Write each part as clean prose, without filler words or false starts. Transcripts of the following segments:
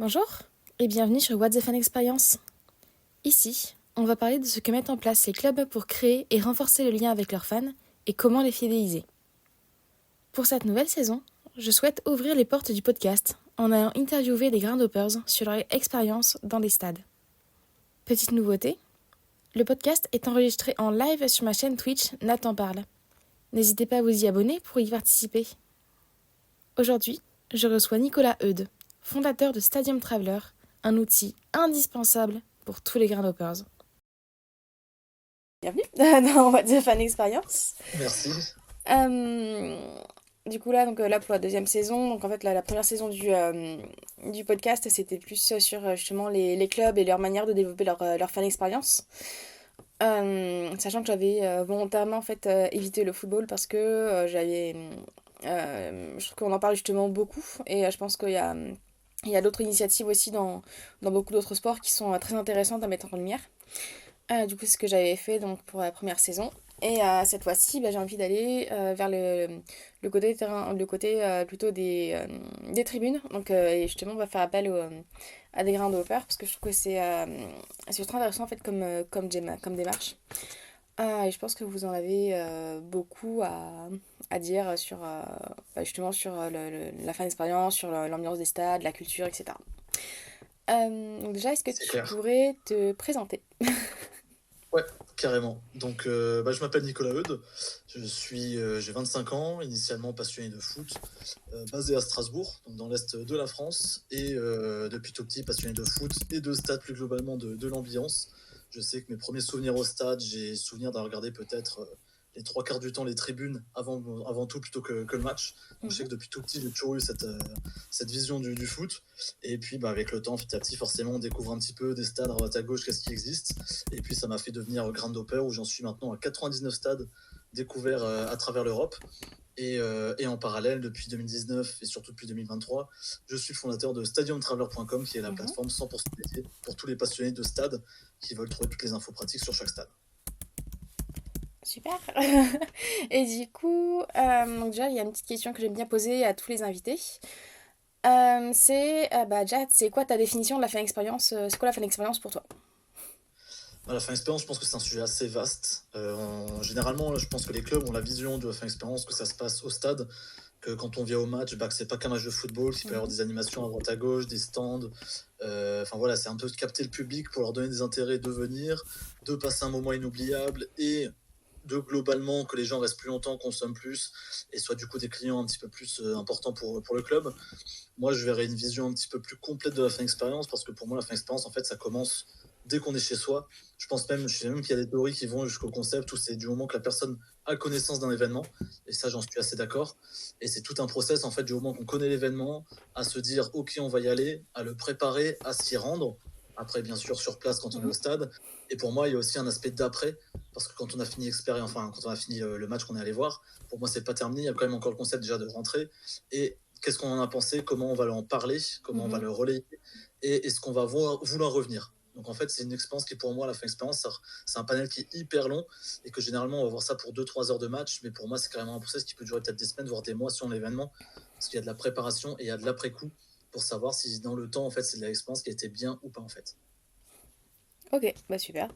Bonjour et bienvenue sur What's the Fan Experience. Ici, on va parler de ce que mettent en place les clubs pour créer et renforcer le lien avec leurs fans et comment les fidéliser. Pour cette nouvelle saison, je souhaite ouvrir les portes du podcast en allant interviewer des Groundhoppers sur leur expérience dans des stades. Petite nouveauté, le podcast est enregistré en live sur ma chaîne Twitch Nathan Parle. N'hésitez pas à vous y abonner pour y participer. Aujourd'hui, je reçois Nicolas Eudes, fondateur de Stadium Traveler, un outil indispensable pour tous les Groundhoppers. Bienvenue dans What's the Fan Experience. Merci. Du coup là pour la deuxième saison, donc en fait la première saison du podcast c'était plus sur justement les clubs et leur manière de développer leur fan expérience. Sachant que j'avais volontairement en fait évité le football parce que je trouve qu'on en parle justement beaucoup et je pense il y a d'autres initiatives aussi dans beaucoup d'autres sports qui sont très intéressantes à mettre en lumière. Du coup, c'est ce que j'avais fait donc, pour la première saison. Et cette fois-ci, j'ai envie d'aller vers le côté terrain, le côté plutôt des tribunes. Donc, et justement, on va faire appel à des groundhoppers parce que je trouve que c'est très intéressant en fait comme démarche. Et je pense que vous en avez beaucoup à dire sur justement sur la fan expérience, sur l'ambiance des stades, la culture, etc. Donc déjà, est-ce que C'est tu clair. pourrais te présenter? Ouais, carrément. Donc, je m'appelle Nicolas Eudes. J'ai 25 ans, initialement passionné de foot, basé à Strasbourg, donc dans l'est de la France, et depuis tout petit passionné de foot et de stade plus globalement de l'ambiance. Je sais que mes premiers souvenirs au stade, j'ai souvenir d'avoir regardé peut-être les trois quarts du temps les tribunes avant tout plutôt que le match. Donc, je sais que depuis tout petit, j'ai toujours eu cette vision du foot. Et puis, avec le temps, petit à petit, forcément, on découvre un petit peu des stades à droite à gauche, qu'est-ce qui existe. Et puis, ça m'a fait devenir Groundhopper, où j'en suis maintenant à 99 stades découverts à travers l'Europe. Et en parallèle, depuis 2019 et surtout depuis 2023, je suis le fondateur de StadiumTraveler.com, qui est la plateforme 100% dédiée pour tous les passionnés de stades qui veulent trouver toutes les infos pratiques sur chaque stade. Super. Et du coup, donc déjà, il y a une petite question que j'aime bien poser à tous les invités. Déjà, c'est quoi ta définition de la fan expérience? C'est quoi la fan expérience pour toi? La fin expérience, je pense que c'est un sujet assez vaste. Généralement, je pense que les clubs ont la vision de la fin expérience, que ça se passe au stade, que quand on vient au match, que c'est pas qu'un match de football, qu'il peut y avoir des animations à droite à gauche, des stands. Enfin voilà, c'est un peu de capter le public pour leur donner des intérêts de venir, de passer un moment inoubliable et de globalement que les gens restent plus longtemps, consomment plus et soient du coup des clients un petit peu plus importants pour le club. Moi, je verrais une vision un petit peu plus complète de la fin expérience parce que pour moi, la fin expérience, en fait, ça commence dès qu'on est chez soi. Je sais même qu'il y a des théories qui vont jusqu'au concept où c'est du moment que la personne a connaissance d'un événement. Et ça, j'en suis assez d'accord. Et c'est tout un process, en fait, du moment qu'on connaît l'événement, à se dire, OK, on va y aller, à le préparer, à s'y rendre. Après, bien sûr, sur place quand on est au stade. Et pour moi, il y a aussi un aspect d'après. Parce que quand on a fini quand on a fini le match qu'on est allé voir, pour moi, c'est pas terminé. Il y a quand même encore le concept déjà de rentrer. Et qu'est-ce qu'on en a pensé, comment on va en parler, comment on va le relayer, et est-ce qu'on va vouloir revenir. Donc en fait, c'est une expérience qui, pour moi, la fin expérience, c'est un panel qui est hyper long et que généralement, on va voir ça pour 2-3 heures de match, mais pour moi, c'est carrément un process qui peut durer peut-être des semaines, voire des mois sur l'événement, parce qu'il y a de la préparation et il y a de l'après-coup pour savoir si dans le temps, en fait, c'est de l'expérience qui a été bien ou pas, en fait. Ok, super.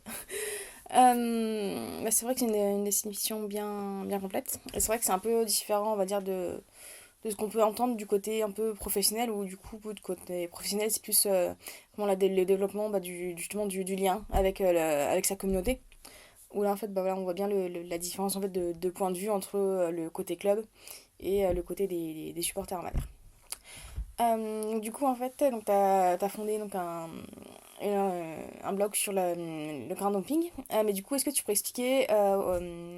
C'est vrai que c'est une définition bien complète. Et c'est vrai que c'est un peu différent, on va dire, de ce qu'on peut entendre du côté un peu professionnel, ou du coup, du côté professionnel, c'est plus le développement justement du lien avec, avec sa communauté. Où là, en fait, voilà, on voit bien la différence en fait, de point de vue entre le côté club et le côté des supporters, on va dire. Du coup, en fait, tu as fondé un blog sur le ground dumping. Mais du coup, est-ce que tu pourrais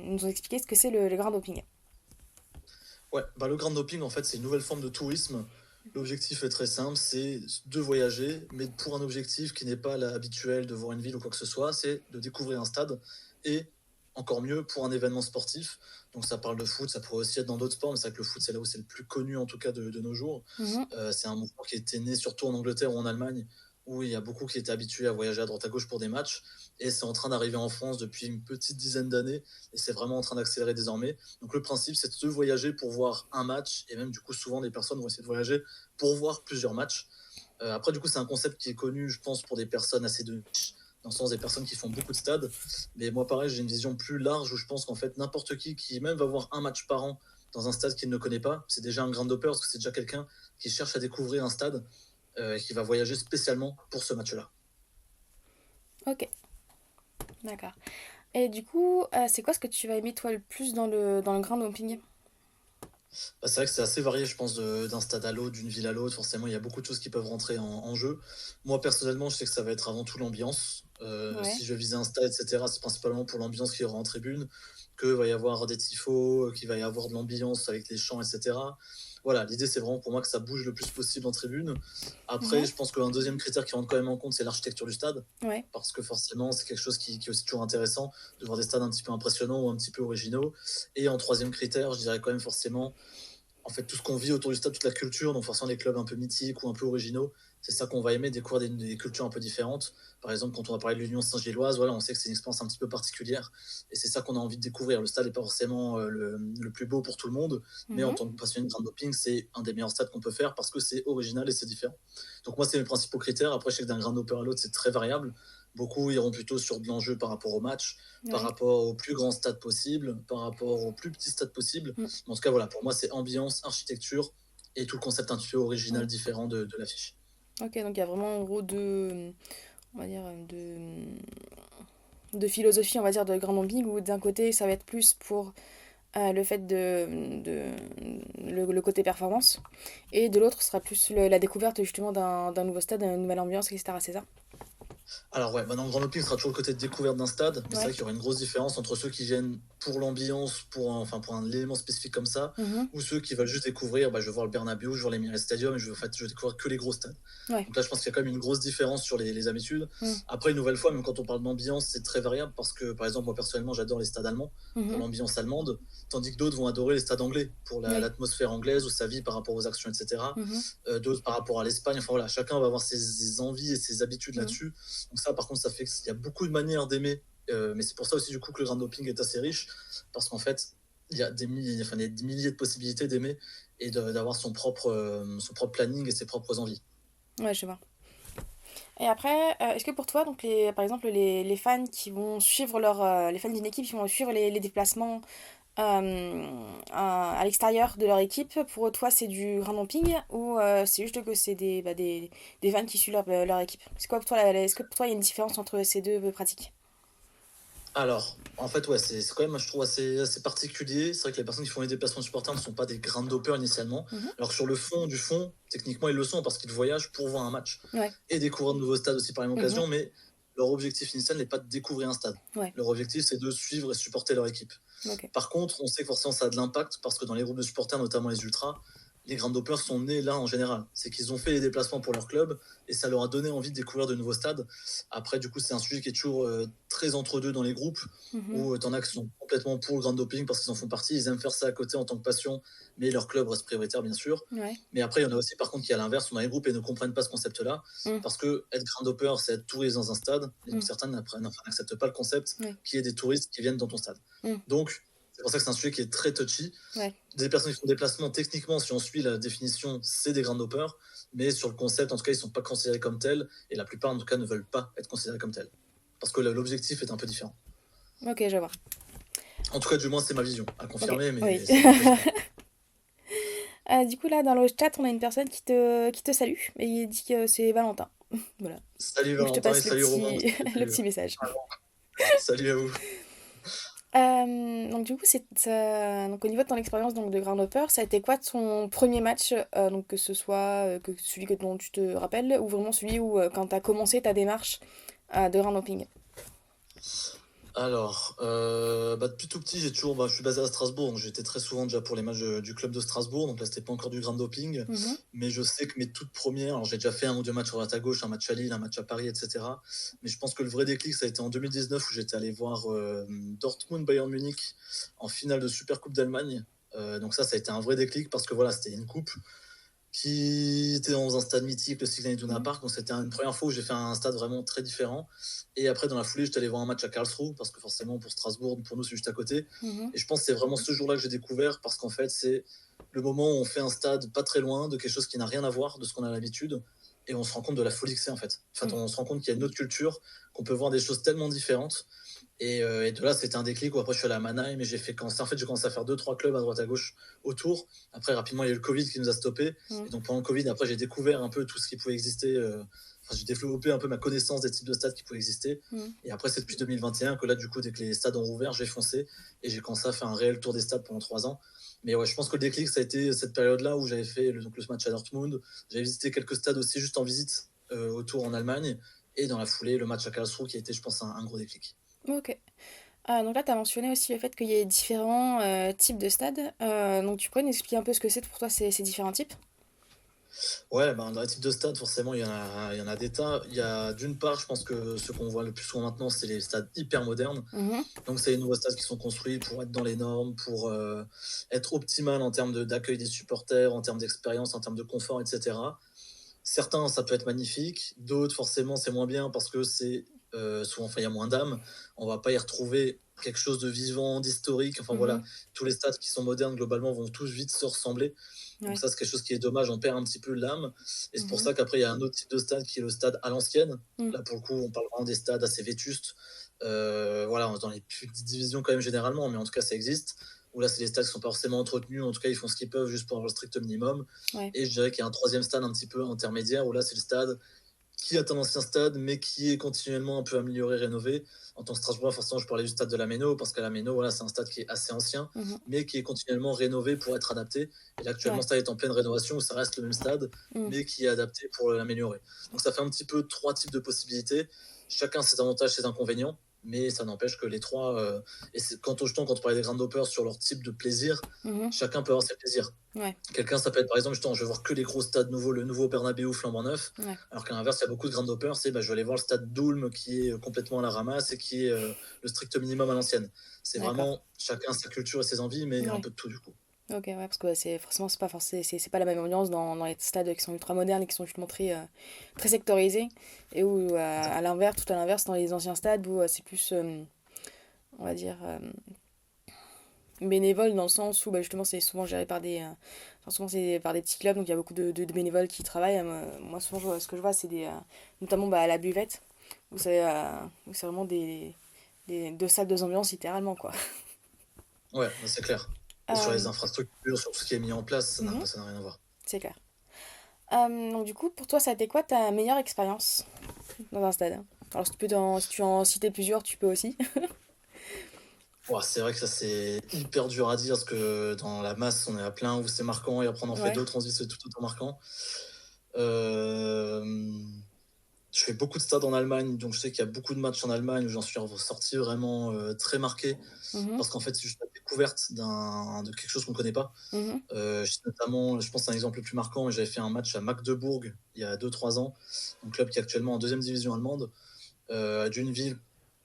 nous expliquer ce que c'est le ground dumping? Ouais, le grand doping, en fait, c'est une nouvelle forme de tourisme. L'objectif est très simple, c'est de voyager, mais pour un objectif qui n'est pas l'habituel de voir une ville ou quoi que ce soit, c'est de découvrir un stade et encore mieux pour un événement sportif. Donc ça parle de foot, ça pourrait aussi être dans d'autres sports, mais c'est vrai que le foot, c'est là où c'est le plus connu en tout cas de nos jours. Mhm. C'est un mouvement qui était né surtout en Angleterre ou en Allemagne, où il y a beaucoup qui étaient habitués à voyager à droite à gauche pour des matchs. Et c'est en train d'arriver en France depuis une petite dizaine d'années, et c'est vraiment en train d'accélérer désormais. Donc le principe, c'est de voyager pour voir un match, et même du coup, souvent, les personnes vont essayer de voyager pour voir plusieurs matchs. Après, du coup, c'est un concept qui est connu, je pense, pour des personnes assez de niche, dans le sens des personnes qui font beaucoup de stades. Mais moi, pareil, j'ai une vision plus large où je pense qu'en fait, n'importe qui même va voir un match par an dans un stade qu'il ne connaît pas, c'est déjà un grand hopper parce que c'est déjà quelqu'un qui cherche à découvrir un stade et qui va voyager spécialement pour ce match-là. Ok, d'accord. Et du coup, c'est quoi ce que tu vas aimer toi le plus dans le ground hopping? Bah, c'est vrai que c'est assez varié, je pense, d'un stade à l'autre, d'une ville à l'autre. Forcément, il y a beaucoup de choses qui peuvent rentrer en jeu. Moi, personnellement, je sais que ça va être avant tout l'ambiance. Ouais. Si je vais viser un stade, etc., c'est principalement pour l'ambiance qu'il y aura en tribune, que va y avoir des tifos, qu'il va y avoir de l'ambiance avec les chants, etc. Voilà, l'idée, c'est vraiment pour moi que ça bouge le plus possible en tribune. Après, Mhm. je pense qu'un deuxième critère qui rentre quand même en compte, c'est l'architecture du stade. Ouais. Parce que forcément, c'est quelque chose qui est aussi toujours intéressant de voir des stades un petit peu impressionnants ou un petit peu originaux. Et en troisième critère, je dirais quand même forcément en fait, tout ce qu'on vit autour du stade, toute la culture, donc forcément les clubs un peu mythiques ou un peu originaux, c'est ça qu'on va aimer, découvrir des cultures un peu différentes. Par exemple, quand on va parler de l'Union Saint-Gilloise, voilà, on sait que c'est une expérience un petit peu particulière, et c'est ça qu'on a envie de découvrir. Le stade n'est pas forcément le plus beau pour tout le monde, mais en Mhm. tant que passionné de grand doping, c'est un des meilleurs stades qu'on peut faire parce que c'est original et c'est différent. Donc moi, c'est mes principaux critères. Après, je sais que d'un grand dopper à l'autre, c'est très variable. Beaucoup iront plutôt sur de l'enjeu par rapport au match, par Ouais. rapport au plus grand stade possible, par rapport au plus petit stade possible. Mm. En tout cas, voilà, pour moi, c'est ambiance, architecture et tout le concept un petit peu original, Mm. différent de l'affiche. Ok, donc il y a vraiment en gros on va dire, de philosophie, on va dire, de grand hopping, où d'un côté, ça va être plus pour le fait le côté performance, et de l'autre, ce sera plus la découverte justement d'un nouveau stade, d'une nouvelle ambiance, etc. C'est ça? Alors ouais, maintenant le Grand Loping sera toujours le côté de découverte d'un stade, mais c'est Ouais. vrai qu'il y aura une grosse différence entre ceux qui viennent pour l'ambiance, pour un élément spécifique comme ça, Mhm. ou ceux qui veulent juste découvrir, bah, je veux voir le Bernabéu, je veux voir l'Emirates Stadium, et je veux, en fait, je veux découvrir que les gros stades. Ouais. Donc là, je pense qu'il y a quand même une grosse différence sur les habitudes. Mm. Après, une nouvelle fois, même quand on parle d'ambiance, c'est très variable parce que, par exemple, moi personnellement, j'adore les stades allemands pour Mhm. l'ambiance allemande, tandis que d'autres vont adorer les stades anglais pour Oui. l'atmosphère anglaise ou sa vie par rapport aux actions, etc. Mhm. D'autres par rapport à l'Espagne. Enfin voilà, chacun va avoir ses envies et ses habitudes Mhm. là-dessus. Donc ça, par contre, ça fait qu'il y a beaucoup de manières d'aimer. Mais c'est pour ça aussi du coup que le grand doping est assez riche parce qu'en fait, il y a des milliers de possibilités d'aimer et d'avoir son propre planning et ses propres envies. Ouais, je vois. Et après, est-ce que pour toi, donc par exemple, les fans qui vont suivre les fans d'une équipe qui vont suivre les déplacements à l'extérieur de leur équipe, pour toi, c'est du grand camping ou c'est juste que c'est des fans qui suivent leur équipe? C'est quoi pour toi, est-ce que pour toi, il y a une différence entre ces deux pratiques? Alors, en fait, ouais, c'est quand même, je trouve, assez particulier. C'est vrai que les personnes qui font les déplacements de supporters ne sont pas des grands dopeurs initialement. Mhm. Alors que sur le fond du fond, techniquement, ils le sont parce qu'ils voyagent pour voir un match Ouais. et découvrir de nouveaux stades aussi par la même Mhm. occasion. Mais leur objectif initial n'est pas de découvrir un stade. Ouais. Leur objectif, c'est de suivre et supporter leur équipe. Ok. Par contre, on sait que forcément ça a de l'impact parce que dans les groupes de supporters, notamment les ultras, les Grand Dopers sont nés là en général. C'est qu'ils ont fait les déplacements pour leur club et ça leur a donné envie de découvrir de nouveaux stades. Après, du coup, c'est un sujet qui est toujours très entre deux dans les groupes Mhm. où t'en as qui sont complètement pour le grand doping parce qu'ils en font partie. Ils aiment faire ça à côté en tant que passion, mais leur club reste prioritaire, bien sûr. Ouais. Mais après, il y en a aussi, par contre, qui à l'inverse sont dans les groupes et ne comprennent pas ce concept-là Mm. parce que être grand doper, c'est être touriste dans un stade. Et donc, Mm. certains n'acceptent pas le concept Ouais. qu'il y ait des touristes qui viennent dans ton stade. Mm. Donc, c'est pour ça que c'est un sujet qui est très touchy. Ouais. Des personnes qui font des déplacements, techniquement, si on suit la définition, c'est des grand dopers, mais sur le concept, en tout cas, ils ne sont pas considérés comme tels, et la plupart, en tout cas, ne veulent pas être considérés comme tels. Parce que l'objectif est un peu différent. Ok, je vois. En tout cas, du moins, c'est ma vision, à Ok. confirmer, Oui. mais c'est comme ça que je vois. Du coup, là, dans le chat, on a une personne qui te salue et il dit que c'est Valentin. Voilà. Salut Donc, je te Valentin et passe salut Romain, le petit message. salut à vous. Donc du coup, donc au niveau de ton expérience donc de Ground Hopper, ça a été quoi ton premier match, donc que ce soit que celui dont tu te rappelles, ou vraiment celui où quand tu as commencé ta démarche de Ground Hopping? Alors, depuis tout petit, je suis basé à Strasbourg, donc j'étais très souvent déjà pour les matchs du club de Strasbourg. Donc là, c'était pas encore du grand doping, Mhm. mais je sais que mes toutes premières, alors j'ai déjà fait un ou deux matchs à droite à gauche, un match à Lille, un match à Paris, etc. Mais je pense que le vrai déclic, ça a été en 2019 où j'étais allé voir Dortmund Bayern Munich en finale de Super Coupe d'Allemagne. Donc ça a été un vrai déclic parce que voilà, c'était une coupe qui était dans un stade mythique, le Signal Iduna Mhm. Park. Donc c'était une première fois où j'ai fait un stade vraiment très différent. Et après, dans la foulée, j'étais allé voir un match à Karlsruhe, parce que forcément, pour Strasbourg, pour nous, c'est juste à côté. Mhm. Et je pense que c'est vraiment ce jour-là que j'ai découvert, parce qu'en fait, c'est le moment où on fait un stade pas très loin de quelque chose qui n'a rien à voir de ce qu'on a l'habitude. et on se rend compte de la folie que c'est en fait. En fait, Mm. on se rend compte qu'il y a une autre culture, qu'on peut voir des choses tellement différentes. Et de là, c'était un déclic où après je suis allé à Mannheim et j'ai commencé à faire deux, trois clubs à droite à gauche autour. Après, rapidement, il y a eu le Covid qui nous a stoppés. Mm. Et donc pendant le Covid, après, j'ai découvert un peu tout ce qui pouvait exister. Enfin, j'ai développé un peu ma connaissance des types de stades qui pouvaient exister. Mm. Et après, c'est depuis 2021 que là, du coup, dès que les stades ont rouvert, j'ai foncé et j'ai commencé à faire un réel tour des stades pendant 3 ans. Mais ouais, je pense que le déclic, ça a été cette période-là où j'avais fait donc, le match à Dortmund. J'avais visité quelques stades aussi juste en visite autour en Allemagne. Et dans la foulée, le match à Karlsruhe qui a été, je pense, un gros déclic. Ok. Donc là, tu as mentionné aussi le fait qu'il y ait différents types de stades. Donc tu pourrais nous expliquer un peu ce que c'est pour toi ces différents types? Ouais, ben, dans les types de stades, forcément, il y en a des tas. Il y a d'une part, je pense que ce qu'on voit le plus souvent maintenant, c'est les stades hyper modernes. Mhm. Donc, c'est les nouveaux stades qui sont construits pour être dans les normes, pour être optimal en termes d'accueil des supporters, en termes d'expérience, en termes de confort, etc. Certains, ça peut être magnifique. D'autres, forcément, c'est moins bien parce que c'est souvent, enfin, il y a moins d'âme. On va pas y retrouver quelque chose de vivant, d'historique. Enfin, voilà, Mhm. tous les stades qui sont modernes, globalement, vont tous vite se ressembler. Donc Ouais. ça, c'est quelque chose qui est dommage, on perd un petit peu l'âme. Et c'est pour Mhm. ça qu'après, il y a un autre type de stade qui est le stade à l'ancienne. Mm. Là, pour le coup, on parle vraiment des stades assez vétustes. Voilà, dans les plus petites divisions quand même généralement, mais en tout cas, ça existe. Où là, c'est des stades qui sont pas forcément entretenus. En tout cas, ils font ce qu'ils peuvent juste pour avoir le strict minimum. Ouais. Et je dirais qu'il y a un troisième stade un petit peu intermédiaire, où là, c'est le stade qui est un ancien stade, mais qui est continuellement un peu amélioré, rénové. En tant que Strasbourg, forcément, je parlais du stade de la Méno, parce que la Méno, voilà, c'est un stade qui est assez ancien, Mhm. mais qui est continuellement rénové pour être adapté. Et là, actuellement, Ouais. le stade est en pleine rénovation, où ça reste le même stade, Mm. mais qui est adapté pour l'améliorer. Donc ça fait un petit peu trois types de possibilités. Chacun ses avantages, ses inconvénients, mais ça n'empêche que les trois, et c'est, quand on parlait des Groundhoppers sur leur type de plaisir, Mhm. chacun peut avoir ses plaisirs. Ouais. Quelqu'un, ça peut être par exemple, justement, je vais voir que les gros stades nouveaux, le nouveau Bernabeu flambant neuf, Ouais. alors qu'à l'inverse, il y a beaucoup de groundhoppers, c'est bah, je vais aller voir le stade d'Ulm qui est complètement à la ramasse et qui est le strict minimum à l'ancienne. C'est D'accord. vraiment chacun sa culture et ses envies, mais il y a un Ouais. peu de tout du coup. Ok, ouais, parce que ouais, c'est forcément c'est pas c'est pas la même ambiance dans les stades qui sont ultra modernes et qui sont justement très sectorisés et où à l'inverse, tout à l'inverse dans les anciens stades où c'est plus on va dire bénévole dans le sens où bah, justement c'est souvent géré par enfin, souvent c'est par des petits clubs donc il y a beaucoup de bénévoles qui travaillent. Moi souvent ce que je vois c'est notamment bah, à la buvette où c'est vraiment des deux salles deux ambiances littéralement quoi. Ouais, bah, c'est clair. Et sur les Euh, infrastructures, sur tout ce qui est mis en place, mhm, ça n'a rien à voir. c'est clair. Donc du coup, pour toi, ça a été quoi ta meilleure expérience dans un stade? Alors si tu en citais plusieurs, tu peux aussi. Ouah, c'est vrai que ça c'est hyper dur à dire parce que dans la masse on est à plein où c'est marquant et après on en fait Ouais. d'autres on se dit c'est tout autant marquant. Euh, Je fais beaucoup de stades en Allemagne, donc je sais qu'il y a beaucoup de matchs en Allemagne où j'en suis ressorti vraiment très marqué, Mhm, parce qu'en fait, c'est juste la découverte de quelque chose qu'on ne connaît pas. mhm, Notamment, je pense à un exemple le plus marquant, mais j'avais fait un match à Magdebourg il y a 2 3 ans, un club qui est actuellement en deuxième division allemande, d'une ville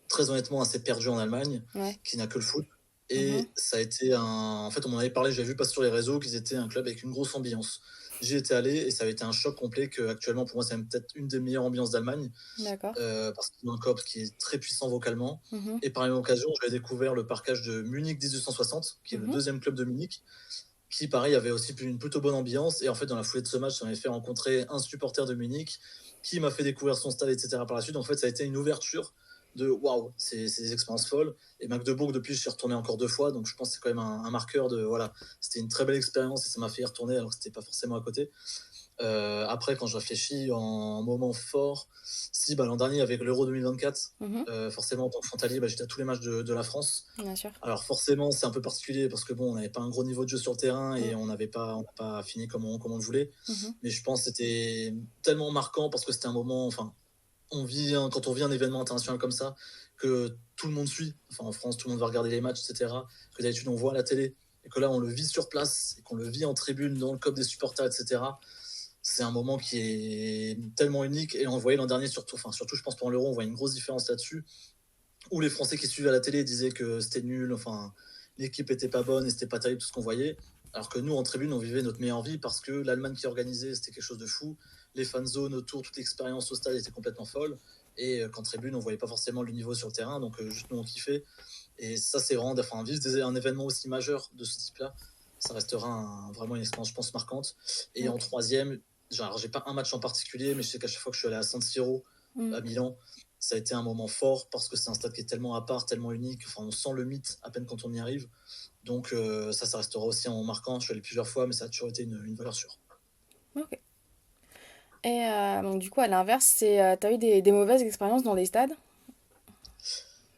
très honnêtement assez perdue en Allemagne, ouais. qui n'a que le foot. Mhm, Et ça a été un. En fait, on m'en avait parlé, j'avais vu passer sur les réseaux qu'ils étaient un club avec une grosse ambiance. J'y étais allé et ça avait été un choc complet que actuellement pour moi c'est même peut-être une des meilleures ambiances d'Allemagne, d'accord. parce qu'il a un corps qui est très puissant vocalement. Mhm, Et par la même occasion, j'avais découvert le parkage de Munich 1860, qui est le mhm, deuxième club de Munich, qui, pareil, avait aussi une plutôt bonne ambiance. Et en fait, dans la foulée de ce match, ça m'avait fait rencontrer un supporter de Munich qui m'a fait découvrir son stade, etc. par la suite. En fait, ça a été une ouverture de waouh, c'est des expériences folles. Et Magdebourg, depuis, je suis retourné encore 2 fois. Donc, je pense que c'est quand même un marqueur de voilà, c'était une très belle expérience et ça m'a fait y retourner alors que c'était pas forcément à côté. Après, quand je réfléchis en moment fort, si bah, l'an dernier avec l'Euro 2024, mhm, forcément en tant que frontalier, bah, j'étais à tous les matchs de la France. bien sûr. Alors forcément, c'est un peu particulier parce que bon, on n'avait pas un gros niveau de jeu sur le terrain Mm, et on n'a pas fini comme on le voulait. mhm, Mais je pense que c'était tellement marquant parce que c'était un moment, enfin, quand on vit un événement international comme ça, que tout le monde suit. Enfin, en France, tout le monde va regarder les matchs, etc. Que d'habitude, on voit à la télé et que là, on le vit sur place et qu'on le vit en tribune, dans le club des supporters, etc. C'est un moment qui est tellement unique et on le voyait l'an dernier surtout, enfin surtout je pense pendant l'Euro, on voit une grosse différence là-dessus, où les Français qui suivaient à la télé disaient que c'était nul, enfin l'équipe était pas bonne et c'était pas terrible tout ce qu'on voyait, alors que nous en tribune on vivait notre meilleure vie parce que l'Allemagne qui organisait c'était quelque chose de fou, les fan zones autour, toute l'expérience au stade était complètement folle et qu'en tribune on voyait pas forcément le niveau sur le terrain, donc juste nous on kiffait et ça c'est vraiment, enfin vivre un événement aussi majeur de ce type-là, ça restera vraiment une expérience je pense marquante. Et en ok. troisième, genre, j'ai pas un match en particulier, mais je sais qu'à chaque fois que je suis allé à San Siro, Mm. à Milan, ça a été un moment fort parce que c'est un stade qui est tellement à part, tellement unique. Enfin, on sent le mythe à peine quand on y arrive. Donc, ça restera aussi un moment marquant. Je suis allé plusieurs fois, mais ça a toujours été une valeur sûre. Ok. Et donc, du coup, à l'inverse, t'as eu des mauvaises expériences dans des stades?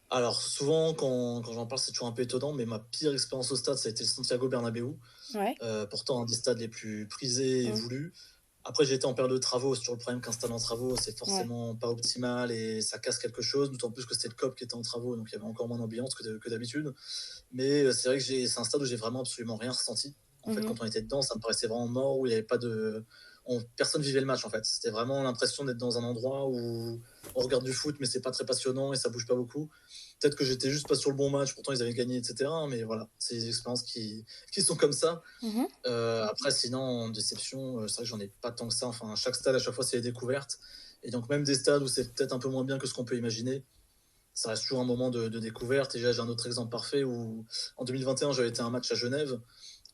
Alors, souvent, quand j'en parle, c'est toujours un peu étonnant, mais ma pire expérience au stade, ça a été le Santiago Bernabéu. Ouais. Pourtant, un des stades les plus prisés et Mm. voulus. Après, j'ai été en période de travaux. C'est toujours le problème qu'un stade en travaux, c'est Ouais. forcément pas optimal et ça casse quelque chose. D'autant plus que c'était le COP qui était en travaux, donc il y avait encore moins d'ambiance que d'habitude. Mais c'est vrai que c'est un stade où j'ai vraiment absolument rien ressenti. En fait, Mhm. quand on était dedans, ça me paraissait vraiment mort, où il n'y avait pas de. Personne vivait le match, en fait. C'était vraiment l'impression d'être dans un endroit où on regarde du foot, mais c'est pas très passionnant et ça bouge pas beaucoup. Peut-être que j'étais juste pas sur le bon match, pourtant ils avaient gagné, etc. Mais voilà, c'est des expériences qui sont comme ça. Mhm. Après, sinon, en déception, c'est vrai que j'en ai pas tant que ça. Enfin, chaque stade, à chaque fois, c'est des découvertes. Et donc, même des stades où c'est peut-être un peu moins bien que ce qu'on peut imaginer, ça reste toujours un moment de découverte. Et là, j'ai un autre exemple parfait où, en 2021, j'avais été à un match à Genève,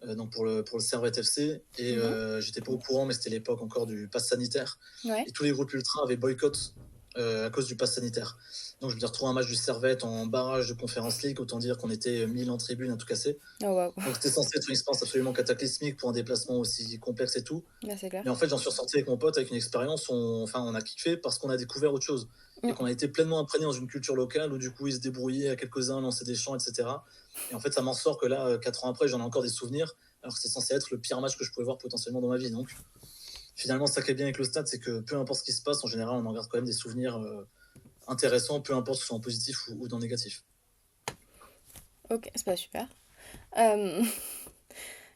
donc pour le Servette FC. Et Mhm. j'étais pas au courant, mais c'était l'époque encore du pass sanitaire. Ouais. Et tous les groupes ultra avaient boycott à cause du pass sanitaire. Donc, je me suis retrouvé un match du Servette en barrage de Conference League. Autant dire qu'on était 1000 en tribune à tout casser. Oh waouh. Donc, c'était censé être une expérience absolument cataclysmique pour un déplacement aussi complexe et tout. Là, c'est clair. Mais en fait, j'en suis ressorti avec mon pote avec une expérience. On a kiffé parce qu'on a découvert autre chose et Mm. qu'on a été pleinement imprégné dans une culture locale où du coup ils se débrouillaient à quelques-uns, lançaient des chants, etc. Et en fait, ça m'en sort que là, 4 ans après, j'en ai encore des souvenirs, alors que c'est censé être le pire match que je pouvais voir potentiellement dans ma vie. Donc, finalement, ça qui est bien avec le stade, c'est que peu importe ce qui se passe, en général, on en garde quand même des souvenirs intéressants, peu importe que ce soit en positif ou dans le négatif. Ok, c'est pas super. Euh,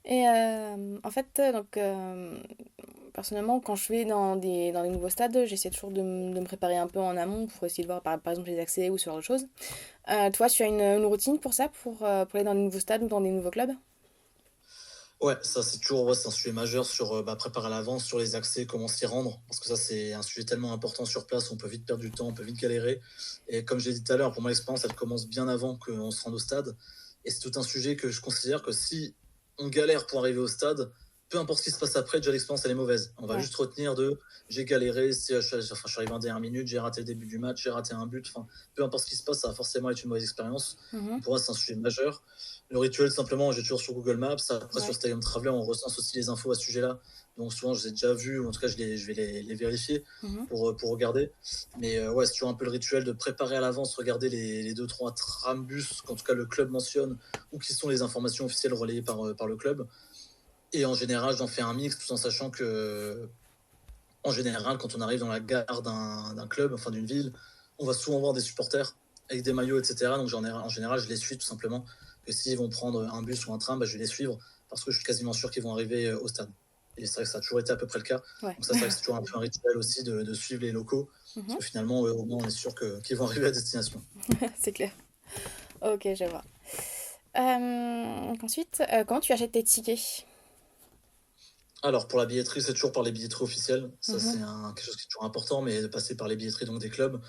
Et en fait, personnellement, quand je vais dans les nouveaux stades, j'essaie toujours de me préparer un peu en amont pour essayer de voir par exemple les accès ou ce genre de choses. Toi, tu as une routine pour ça, pour aller dans les nouveaux stades ou dans des nouveaux clubs? Ouais, ça c'est toujours ouais, c'est un sujet majeur sur préparer à l'avance, sur les accès, comment s'y rendre, parce que ça c'est un sujet tellement important sur place, on peut vite perdre du temps, on peut vite galérer. Et comme j'ai dit tout à l'heure, pour moi l'expérience elle commence bien avant qu'on se rende au stade. Et c'est tout un sujet que je considère que si on galère pour arriver au stade, peu importe ce qui se passe après, déjà l'expérience elle est mauvaise. On va Ouais. juste retenir de j'ai galéré, je suis arrivé en dernière minute, j'ai raté le début du match, j'ai raté un but, enfin peu importe ce qui se passe, ça va forcément être une mauvaise expérience. Mhm. Donc, pour moi c'est un sujet majeur. Le rituel, simplement, j'ai toujours sur Google Maps. Après, sur Ouais. Stadium Traveler, on recense aussi les infos à ce sujet-là. Donc, souvent, je les ai déjà vus, ou en tout cas, je vais les vérifier Mhm. pour regarder. Mais ouais, c'est toujours un peu le rituel de préparer à l'avance, regarder les 2-3 trambus qu'en tout cas le club mentionne, ou qui sont les informations officielles relayées par le club. Et en général, j'en fais un mix, tout en sachant que, en général, quand on arrive dans la gare d'un club, enfin d'une ville, on va souvent voir des supporters avec des maillots, etc. Donc en général, je les suis tout simplement. Que s'ils vont prendre un bus ou un train, bah, je vais les suivre parce que je suis quasiment sûr qu'ils vont arriver au stade. Et c'est vrai que ça a toujours été à peu près le cas. Ouais. Donc ça, c'est vrai que c'est toujours un peu un rituel aussi de suivre les locaux. Parce Mhm. que finalement, au moins, on est sûr qu'ils vont arriver à destination. C'est clair. Ok, je vois. Ensuite, comment tu achètes tes tickets? Alors, pour la billetterie, c'est toujours par les billetteries officielles. Ça, Mhm. c'est quelque chose qui est toujours important, mais de passer par les billetteries donc, des clubs.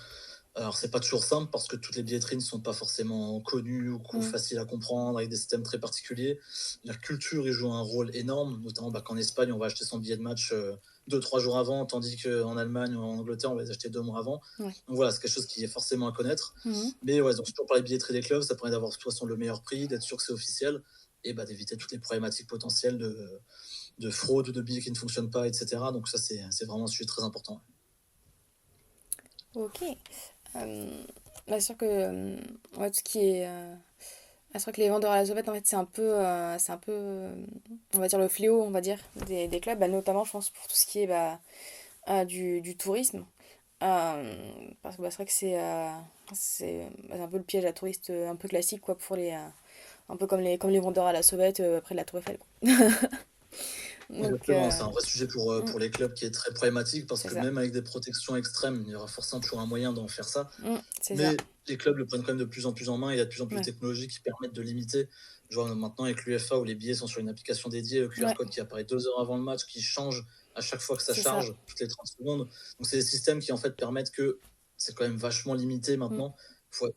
Alors, c'est pas toujours simple parce que toutes les billetteries ne sont pas forcément connues ou Mhm. faciles à comprendre avec des systèmes très particuliers. La culture y joue un rôle énorme, notamment qu'en Espagne, on va acheter son billet de match 2-3 jours avant, tandis qu'en Allemagne ou en Angleterre, on va les acheter 2 mois avant. Ouais. Donc voilà, c'est quelque chose qui est forcément à connaître. Mhm. Mais ouais, donc toujours par les billetteries des clubs, ça permet d'avoir de toute façon le meilleur prix, d'être sûr que c'est officiel et bah, d'éviter toutes les problématiques potentielles de fraude, de billets qui ne fonctionnent pas, etc. Donc ça, c'est vraiment un sujet très important. Ok. C'est sûr que ouais, tout ce qui est c'est vrai que les vendeurs à la sauvette, en fait, c'est un peu, on va dire, le fléau, on va dire, des clubs, bah, notamment, je pense, pour tout ce qui est du tourisme. Parce que bah, c'est vrai que c'est un peu le piège à touristes un peu classique, quoi, un peu comme les vendeurs à la sauvette près de la Tour Eiffel, quoi. Donc, Exactement, c'est un vrai sujet mm, pour les clubs qui est très problématique parce c'est que ça. même avec des protections extrêmes, il y aura forcément toujours un moyen d'en faire ça. C'est ça. Mais les clubs le prennent quand même de plus en plus en main. Il y a de plus en plus de Ouais. technologies qui permettent de limiter. Je vois maintenant avec l'UFA où les billets sont sur une application dédiée, le QR Ouais, code qui apparaît 2 heures avant le match, qui change à chaque fois que ça c'est ça. charge, toutes les 30 secondes. Donc c'est des systèmes qui en fait permettent que c'est quand même vachement limité Mm, maintenant. Il faut être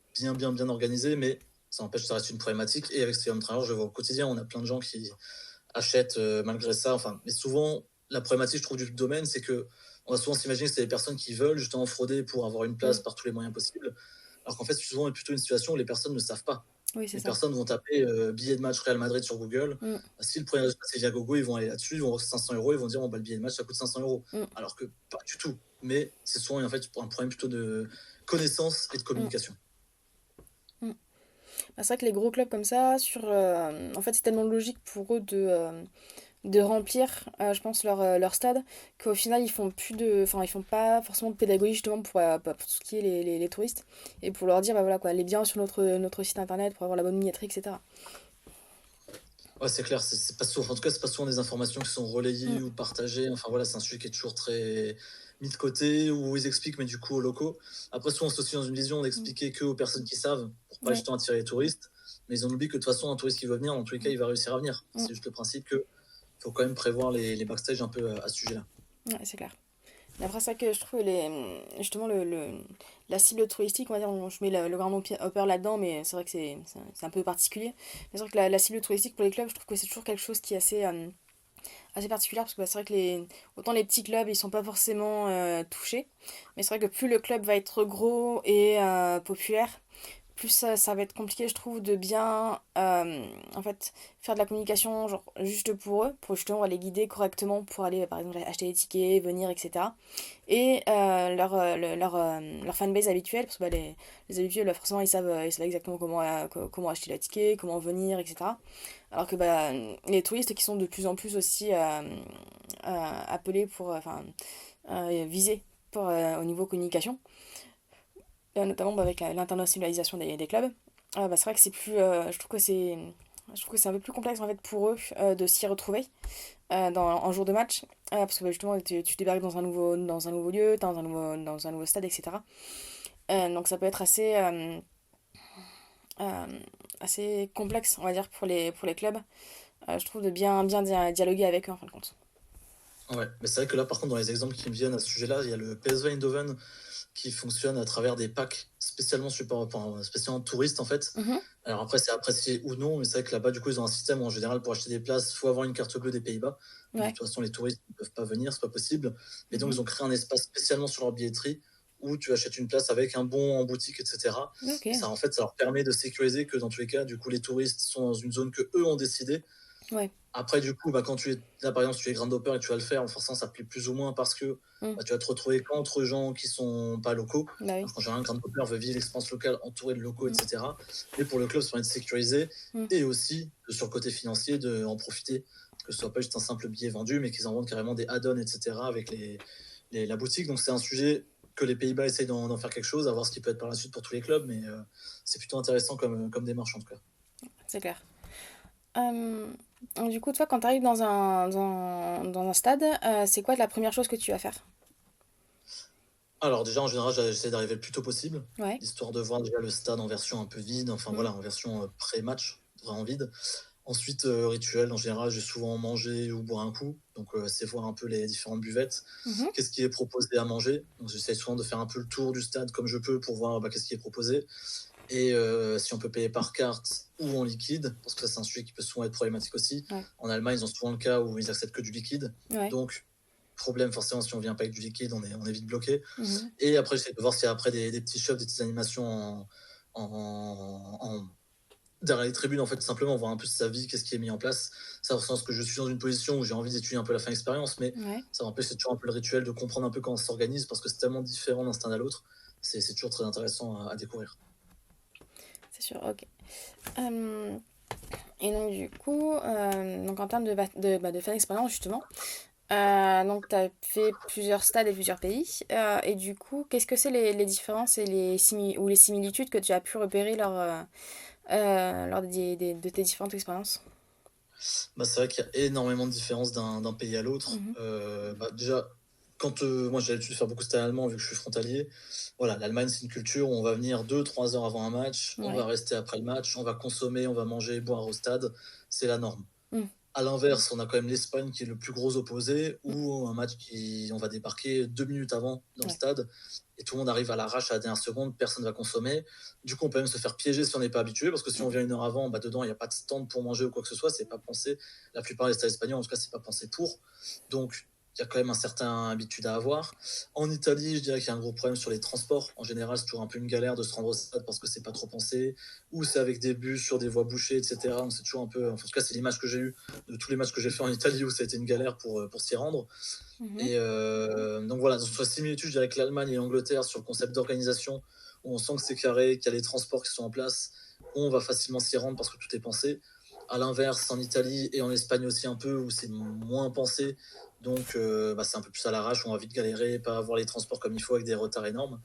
bien organisé, mais ça n'empêche que ça reste une problématique. Et avec Stadium Travelers, je vois au quotidien, on a plein de gens qui achètent malgré ça. Enfin, mais souvent, la problématique, je trouve, du domaine, c'est que on va souvent s'imaginer que c'est des personnes qui veulent justement frauder pour avoir une place Mm. par tous les moyens possibles, alors qu'en fait, c'est souvent plutôt une situation où les personnes ne savent pas. Oui, c'est Les ça. personnes vont taper billet de match Real Madrid sur Google. Mm. Si le premier résultat c'est Viagogo, ils vont aller là-dessus, ils vont voir 500 €, ils vont dire bon, bah, le billet de match ça coûte 500 €. Mm. Alors que pas du tout. Mais c'est souvent en fait un problème plutôt de connaissance et de Mm. communication. Mm. Bah, c'est vrai que les gros clubs comme ça, en fait, c'est tellement logique pour eux de remplir, je pense, leur stade, qu'au final, ils font pas forcément de pédagogie justement pour tout ce qui est les touristes, et pour leur dire, bah voilà quoi, allez bien sur notre site internet pour avoir la bonne billetterie, etc. Ouais, c'est clair, c'est pas souvent, en tout cas, c'est pas souvent des informations qui sont relayées Mm. ou partagées. Enfin voilà, c'est un sujet qui est toujours très mis de côté, où ils expliquent, mais du coup aux locaux. Après, souvent, c'est aussi dans une vision Mm. d'expliquer que aux personnes qui savent, pour pas Ouais. justement attirer les touristes. Mais ils ont oublié que de toute façon, un touriste qui veut venir, dans tous les cas, Mm. il va réussir à venir. Mm. C'est juste le principe que faut quand même prévoir les backstage un peu à ce sujet-là. Ouais, c'est clair. Mais après ça que je trouve justement la cible touristique, on va dire, je mets le Grand Hopper là-dedans, mais c'est vrai que c'est un peu particulier. Mais c'est vrai que la cible touristique pour les clubs, je trouve que c'est toujours quelque chose qui est assez particulière, parce que bah, c'est vrai que autant les petits clubs, ils sont pas forcément touchés, mais c'est vrai que plus le club va être gros et populaire, plus ça va être compliqué, je trouve, de bien en fait, faire de la communication genre, juste pour eux, pour justement les guider correctement pour aller, par exemple, acheter des tickets, venir, etc. Et leur fanbase habituelle, parce que bah, les habitués, là, forcément, ils savent exactement comment acheter le ticket, comment venir, etc. Alors que bah, les touristes qui sont de plus en plus aussi appelés visés au niveau communication, notamment bah, avec l'internationalisation des clubs, bah, c'est vrai que je trouve que c'est un peu plus complexe en fait pour eux de s'y retrouver en jour de match, parce que bah, justement tu débarques dans un nouveau lieu, dans un nouveau stade, etc. Donc ça peut être euh, assez complexe, on va dire, pour les clubs, je trouve, de bien dialoguer avec eux en fin de compte. Ouais, mais c'est vrai que là, par contre, dans les exemples qui me viennent à ce sujet-là, il y a le PSV Eindhoven qui fonctionne à travers des packs spécialement touristes en fait. Mhm. Alors après, c'est apprécié ou non, mais c'est vrai que là-bas, du coup, ils ont un système où en général, pour acheter des places, il faut avoir une carte bleue des Pays-Bas. De Ouais. toute façon, les touristes ne peuvent pas venir, c'est pas possible. Et donc, Mhm. ils ont créé un espace spécialement sur leur billetterie où tu achètes une place avec un bon en boutique, etc. Ok. Et ça, en fait, ça leur permet de sécuriser que dans tous les cas, du coup, les touristes sont dans une zone que eux ont décidé. Ouais. Après, du coup, bah, quand tu es là, par exemple, si tu es grand hopper et que tu vas le faire, forcément, ça plaît plus ou moins parce que Mm. bah, tu vas te retrouver qu'entre gens qui sont pas locaux. Bah oui. Alors qu'en général, un grand hopper veut vivre l'expérience locale entouré de locaux, Mm. etc. Mais pour le club, ça permet de sécuriser Mm. et aussi, sur le côté financier, d'en profiter. Que ce soit pas juste un simple billet vendu, mais qu'ils en vendent carrément des add-ons, etc. avec la boutique. Donc, c'est un sujet que les Pays-Bas essayent d'en faire quelque chose, à voir ce qui peut être par la suite pour tous les clubs. Mais c'est plutôt intéressant comme démarche, en tout cas. C'est clair. Euh, du coup, toi, quand tu arrives dans un stade, c'est quoi la première chose que tu vas faire? Alors déjà, en général, j'essaie d'arriver le plus tôt possible, Ouais. histoire de voir déjà le stade en version un peu vide, enfin Mm. voilà, en version pré-match, vraiment vide. Ensuite, rituel, en général, j'ai souvent mangé ou boire un coup, donc c'est voir un peu les différentes buvettes, Mhm. qu'est-ce qui est proposé à manger. Donc j'essaie souvent de faire un peu le tour du stade comme je peux pour voir bah, qu'est-ce qui est proposé. Et si on peut payer par carte ou en liquide, parce que ça c'est un sujet qui peut souvent être problématique aussi. Ouais. En Allemagne, ils ont souvent le cas où ils acceptent que du liquide. Ouais. Donc, problème forcément, si on vient pas avec du liquide, on est vite bloqué. Mhm. Et après, j'essaie de voir s'il y a après des petits shows, des petites animations derrière les tribunes, en fait, simplement voir un peu sa vie, qu'est-ce qui est mis en place. Ça, au sens que je suis dans une position où j'ai envie d'étudier un peu la fin expérience, mais Ouais. ça m'empêche, c'est toujours un peu le rituel de comprendre un peu comment ça s'organise parce que c'est tellement différent d'un stade à l'autre. C'est toujours très intéressant à découvrir. C'est sûr, ok. Euh, et donc, du coup, donc en termes de fan expérience, justement, donc tu as fait plusieurs stades et plusieurs pays. Et du coup, qu'est-ce que c'est les différences et ou les similitudes que tu as pu repérer lors de tes différentes expériences? Bah, c'est vrai qu'il y a énormément de différences d'un pays à l'autre. Mhm. Bah, déjà, quand moi j'ai l'habitude de faire beaucoup de stade allemand vu que je suis frontalier, voilà, l'Allemagne c'est une culture où on va venir 2 3 heures avant un match, on va Ouais. rester après le match, on va consommer, on va manger, boire au stade, c'est la norme. Mm. À l'inverse, on a quand même l'Espagne qui est le plus gros opposé, Mm. où un match on va débarquer 2 minutes avant dans le Ouais. stade, et tout le monde arrive à l'arrache à la dernière seconde, personne ne va consommer. Du coup, on peut même se faire piéger si on n'est pas habitué, parce que si on Mm. vient 1 heure avant, bah, dedans, il n'y a pas de stand pour manger ou quoi que ce soit, c'est pas pensé. La plupart des stades espagnols, en tout cas, c'est pas pensé pour. Donc, il y a quand même un certain habitude à avoir. En Italie, je dirais qu'il y a un gros problème sur les transports. En général, c'est toujours un peu une galère de se rendre au stade parce que c'est pas trop pensé, ou c'est avec des bus sur des voies bouchées, etc. Donc c'est toujours un peu. Enfin, en tout cas, c'est l'image que j'ai eue de tous les matchs que j'ai fait en Italie où ça a été une galère pour s'y rendre. Mhm. Et donc voilà, sur la similitude, je dirais que l'Allemagne et l'Angleterre sur le concept d'organisation, où on sent que c'est carré, qu'il y a les transports qui sont en place, on va facilement s'y rendre parce que tout est pensé. À l'inverse, en Italie et en Espagne aussi un peu, où c'est moins pensé, donc c'est un peu plus à l'arrache, on va vite galérer, pas avoir les transports comme il faut avec des retards énormes.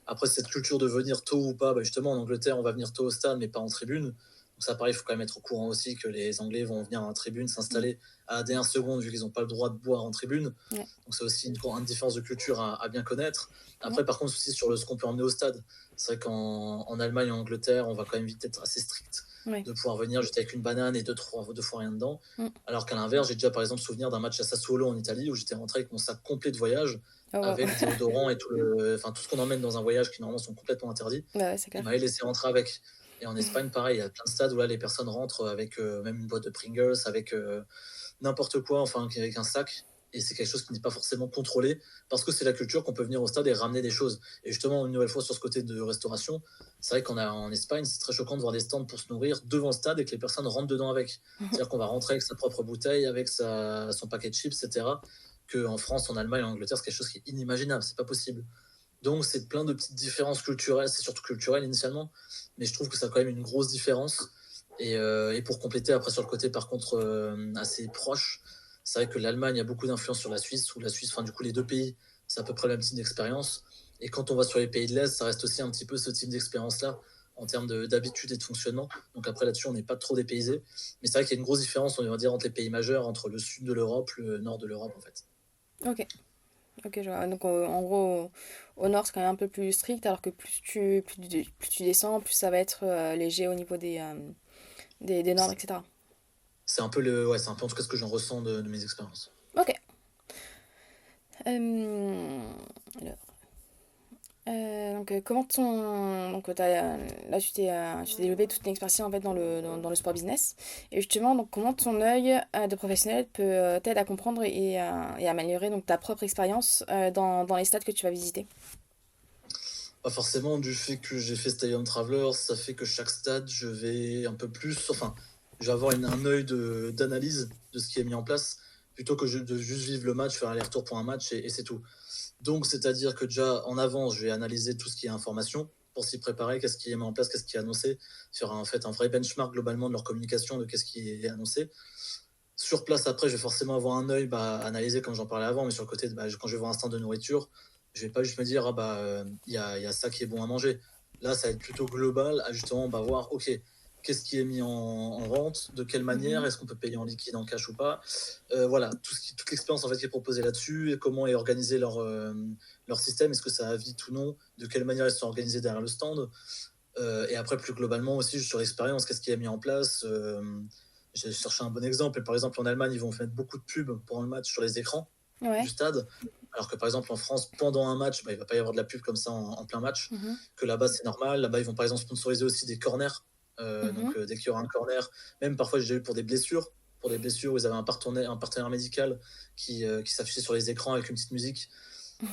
Après, cette culture de venir tôt ou pas, justement, en Angleterre, on va venir tôt au stade, mais pas en tribune. Donc ça, pareil, il faut quand même être au courant aussi que les Anglais vont venir en tribune, Mhm. s'installer à la dernière seconde, vu qu'ils n'ont pas le droit de boire en tribune. Ouais. Donc c'est aussi une différence de culture à bien connaître. Mhm. Après, par contre, aussi sur ce qu'on peut emmener au stade. C'est vrai qu'en Allemagne et en Angleterre, on va quand même vite être assez strict Ouais. de pouvoir venir juste avec une banane et deux fois rien dedans. Mm. Alors qu'à l'inverse, j'ai déjà par exemple souvenir d'un match à Sassuolo en Italie où j'étais rentré avec mon sac complet de voyage Oh, wow. avec déodorant et tout ce qu'on emmène dans un voyage qui normalement sont complètement interdits. Bah ouais, c'est Il clair. m'avait laissé rentrer avec. Et en Espagne, pareil, il y a plein de stades où là, les personnes rentrent avec même une boîte de Pringles, avec n'importe quoi, enfin, avec un sac. Et c'est quelque chose qui n'est pas forcément contrôlé parce que c'est la culture qu'on peut venir au stade et ramener des choses. Et justement, une nouvelle fois sur ce côté de restauration, c'est vrai qu'en Espagne, c'est très choquant de voir des stands pour se nourrir devant le stade et que les personnes rentrent dedans avec. Mhm. C'est-à-dire qu'on va rentrer avec sa propre bouteille, avec son paquet de chips, etc. Qu'en France, en Allemagne, en Angleterre, c'est quelque chose qui est inimaginable, c'est pas possible. Donc, c'est plein de petites différences culturelles, c'est surtout culturel initialement, mais je trouve que ça a quand même une grosse différence. Et pour compléter, après, sur le côté, par contre, assez proche, c'est vrai que l'Allemagne a beaucoup d'influence sur la Suisse, ou la Suisse, enfin, du coup, les deux pays, c'est à peu près le même type d'expérience. Et quand on va sur les pays de l'Est, ça reste aussi un petit peu ce type d'expérience-là, en termes d'habitude et de fonctionnement. Donc, après, là-dessus, on n'est pas trop dépaysé. Mais c'est vrai qu'il y a une grosse différence, on va dire, entre les pays majeurs, entre le sud de l'Europe, le nord de l'Europe, en fait. Ok. Ok, je vois. Donc en gros, au nord, c'est quand même un peu plus strict, alors que plus tu descends, plus ça va être léger au niveau des normes, etc. Ouais, c'est un peu en tout cas ce que j'en ressens de mes expériences. Ok. Alors, comment ton... Donc, là, tu t'es développé toute une expertise en fait dans le sport business. Et justement, donc, comment ton œil de professionnel peut t'aider à comprendre et améliorer donc, ta propre expérience dans les stades que tu vas visiter? Pas forcément du fait que j'ai fait Stadium Travelers, ça fait que chaque stade, je vais un peu plus, enfin, je vais avoir un œil d'analyse de ce qui est mis en place, plutôt que de juste vivre le match, faire aller-retour pour un match et c'est tout. Donc, c'est-à-dire que déjà, en avance, je vais analyser tout ce qui est information pour s'y préparer, qu'est-ce qui est mis en place, qu'est-ce qui est annoncé, faire en fait un vrai benchmark globalement de leur communication, de qu'est-ce qui est annoncé. Sur place, après, je vais forcément avoir un œil analyser, comme j'en parlais avant, mais sur le côté, quand je vais voir un stand de nourriture, je vais pas juste me dire, ah il y a ça qui est bon à manger. Là, ça va être plutôt global, à justement voir, ok, qu'est-ce qui est mis en vente, de quelle manière, Mhm. est-ce qu'on peut payer en liquide, en cash ou pas. Voilà, toute l'expérience en fait qui est proposée là-dessus, et comment est organisé leur système, est-ce que ça a vite ou non, de quelle manière ils sont organisés derrière le stand. Et après, plus globalement aussi, sur l'expérience, qu'est-ce qui est mis en place. J'ai cherché un bon exemple. Par exemple, en Allemagne, ils vont mettre beaucoup de pubs pendant le match sur les écrans du Ouais. stade. Alors que par exemple, en France, pendant un match, il ne va pas y avoir de la pub comme ça en plein match. Mhm. Que là-bas, c'est normal. Là-bas, ils vont par exemple sponsoriser aussi des corners. Mhm. Dès qu'il y aura un corner, même parfois, j'ai eu pour des blessures. Pour des blessures où ils avaient un partenaire médical qui s'affichait sur les écrans avec une petite musique.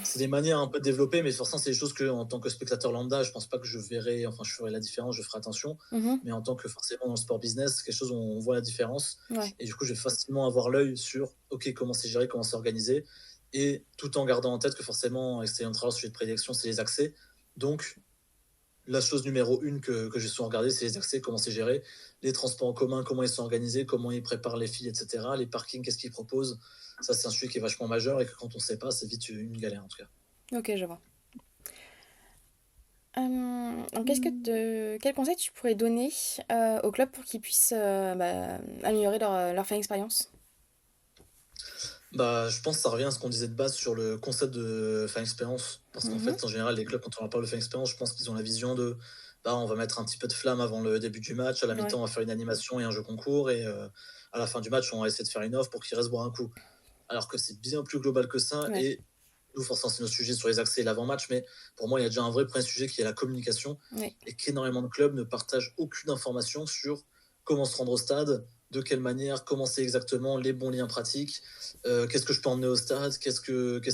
C'est des manières un peu développées, mais forcément, c'est des choses que, en tant que spectateur lambda, je pense pas que je verrai, enfin, je ferai la différence, je ferai attention. Mhm. Mais en tant que forcément dans le sport business, c'est quelque chose où on voit la différence. Ouais. Et du coup, je vais facilement avoir l'œil sur, OK, comment c'est géré, comment c'est organisé. Et tout en gardant en tête que forcément, Excellent Travel, sujet de prédilection, c'est les accès. Donc, la chose numéro une que j'ai souvent regardé, c'est les accès, comment c'est géré, les transports en commun, comment ils sont organisés, comment ils préparent les filles, etc. Les parkings, qu'est-ce qu'ils proposent. Ça, c'est un sujet qui est vachement majeur et que quand on ne sait pas, c'est vite une galère en tout cas. Ok, je vois. Donc, quel conseil tu pourrais donner au club pour qu'ils puissent améliorer leur fan expérience? Je pense que ça revient à ce qu'on disait de base sur le concept de fan expérience. Parce qu'en Mhm. fait, en général, les clubs, quand on leur parle de fan expérience, je pense qu'ils ont la vision de on va mettre un petit peu de flamme avant le début du match, à la Ouais. mi-temps, on va faire une animation et un jeu concours, et à la fin du match, on va essayer de faire une offre pour qu'ils restent boire un coup. Alors que c'est bien plus global que ça, Ouais. et nous, forcément, c'est nos sujets sur les accès et l'avant-match, mais pour moi, il y a déjà un vrai premier sujet qui est la communication, Ouais. et qu'énormément de clubs ne partagent aucune information sur comment se rendre au stade, de quelle manière, comment c'est exactement, les bons liens pratiques, qu'est-ce que je peux emmener au stade, qu'est-ce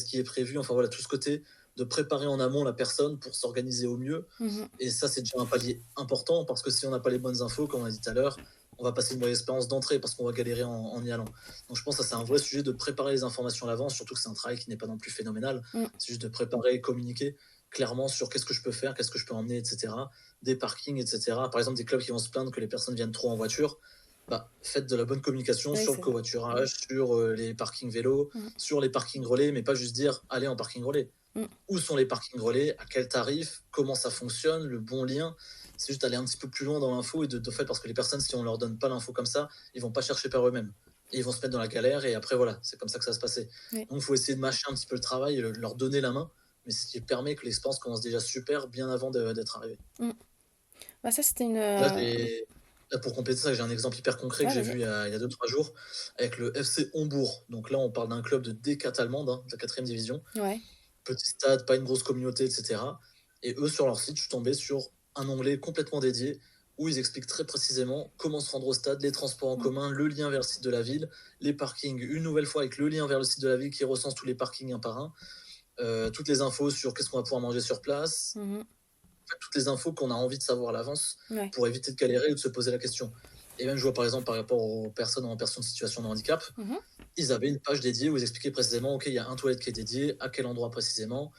qui est prévu, enfin voilà, tout ce côté de préparer en amont la personne pour s'organiser au mieux. Mhm. Et ça, c'est déjà un palier important parce que si on n'a pas les bonnes infos, comme on a dit tout à l'heure, on va passer une mauvaise expérience d'entrée parce qu'on va galérer en y allant. Donc je pense que ça, c'est un vrai sujet de préparer les informations à l'avance, surtout que c'est un travail qui n'est pas non plus phénoménal. Mm. C'est juste de préparer et communiquer clairement sur qu'est-ce que je peux faire, qu'est-ce que je peux emmener, etc. Des parkings, etc. Par exemple, des clubs qui vont se plaindre que les personnes viennent trop en voiture. Bah, faites de la bonne communication Oui, sur le c'est ça. covoiturage, sur les parkings vélos, Mm. sur les parkings relais, mais pas juste dire allez en parking relais. Mm. Où sont les parkings relais, à quel tarif, comment ça fonctionne, le bon lien. C'est juste aller un petit peu plus loin dans l'info et de fait, parce que les personnes, si on leur donne pas l'info comme ça, ils vont pas chercher par eux-mêmes. Et ils vont se mettre dans la galère et après, voilà, c'est comme ça que ça va se passer. Oui. Donc, il faut essayer de mâcher un petit peu le travail et leur donner la main, mais ce qui permet que l'expérience commence déjà super bien avant d'être arrivé. Mm. Bah, ça, c'était une. Là, là, pour compléter ça, j'ai un exemple hyper concret que Ouais, j'ai vas-y. vu il y a 2-3 jours avec le FC Hombourg. Donc là, on parle d'un club de D4 allemande, de la 4e division. Ouais. Petit stade, pas une grosse communauté, etc. Et eux, sur leur site, je suis tombé sur un onglet complètement dédié où ils expliquent très précisément comment se rendre au stade, les transports en Mm. commun, le lien vers le site de la ville, les parkings, une nouvelle fois avec le lien vers le site de la ville qui recense tous les parkings un par un, toutes les infos sur qu'est-ce qu'on va pouvoir manger sur place, Mhm. toutes les infos qu'on a envie de savoir à l'avance Ouais. pour éviter de galérer ou de se poser la question. Et même, je vois par exemple par rapport aux personnes en personne de situation de handicap, Mhm. ils avaient une page dédiée où ils expliquaient précisément, ok, il y a un toilette qui est dédié, à quel endroit précisément,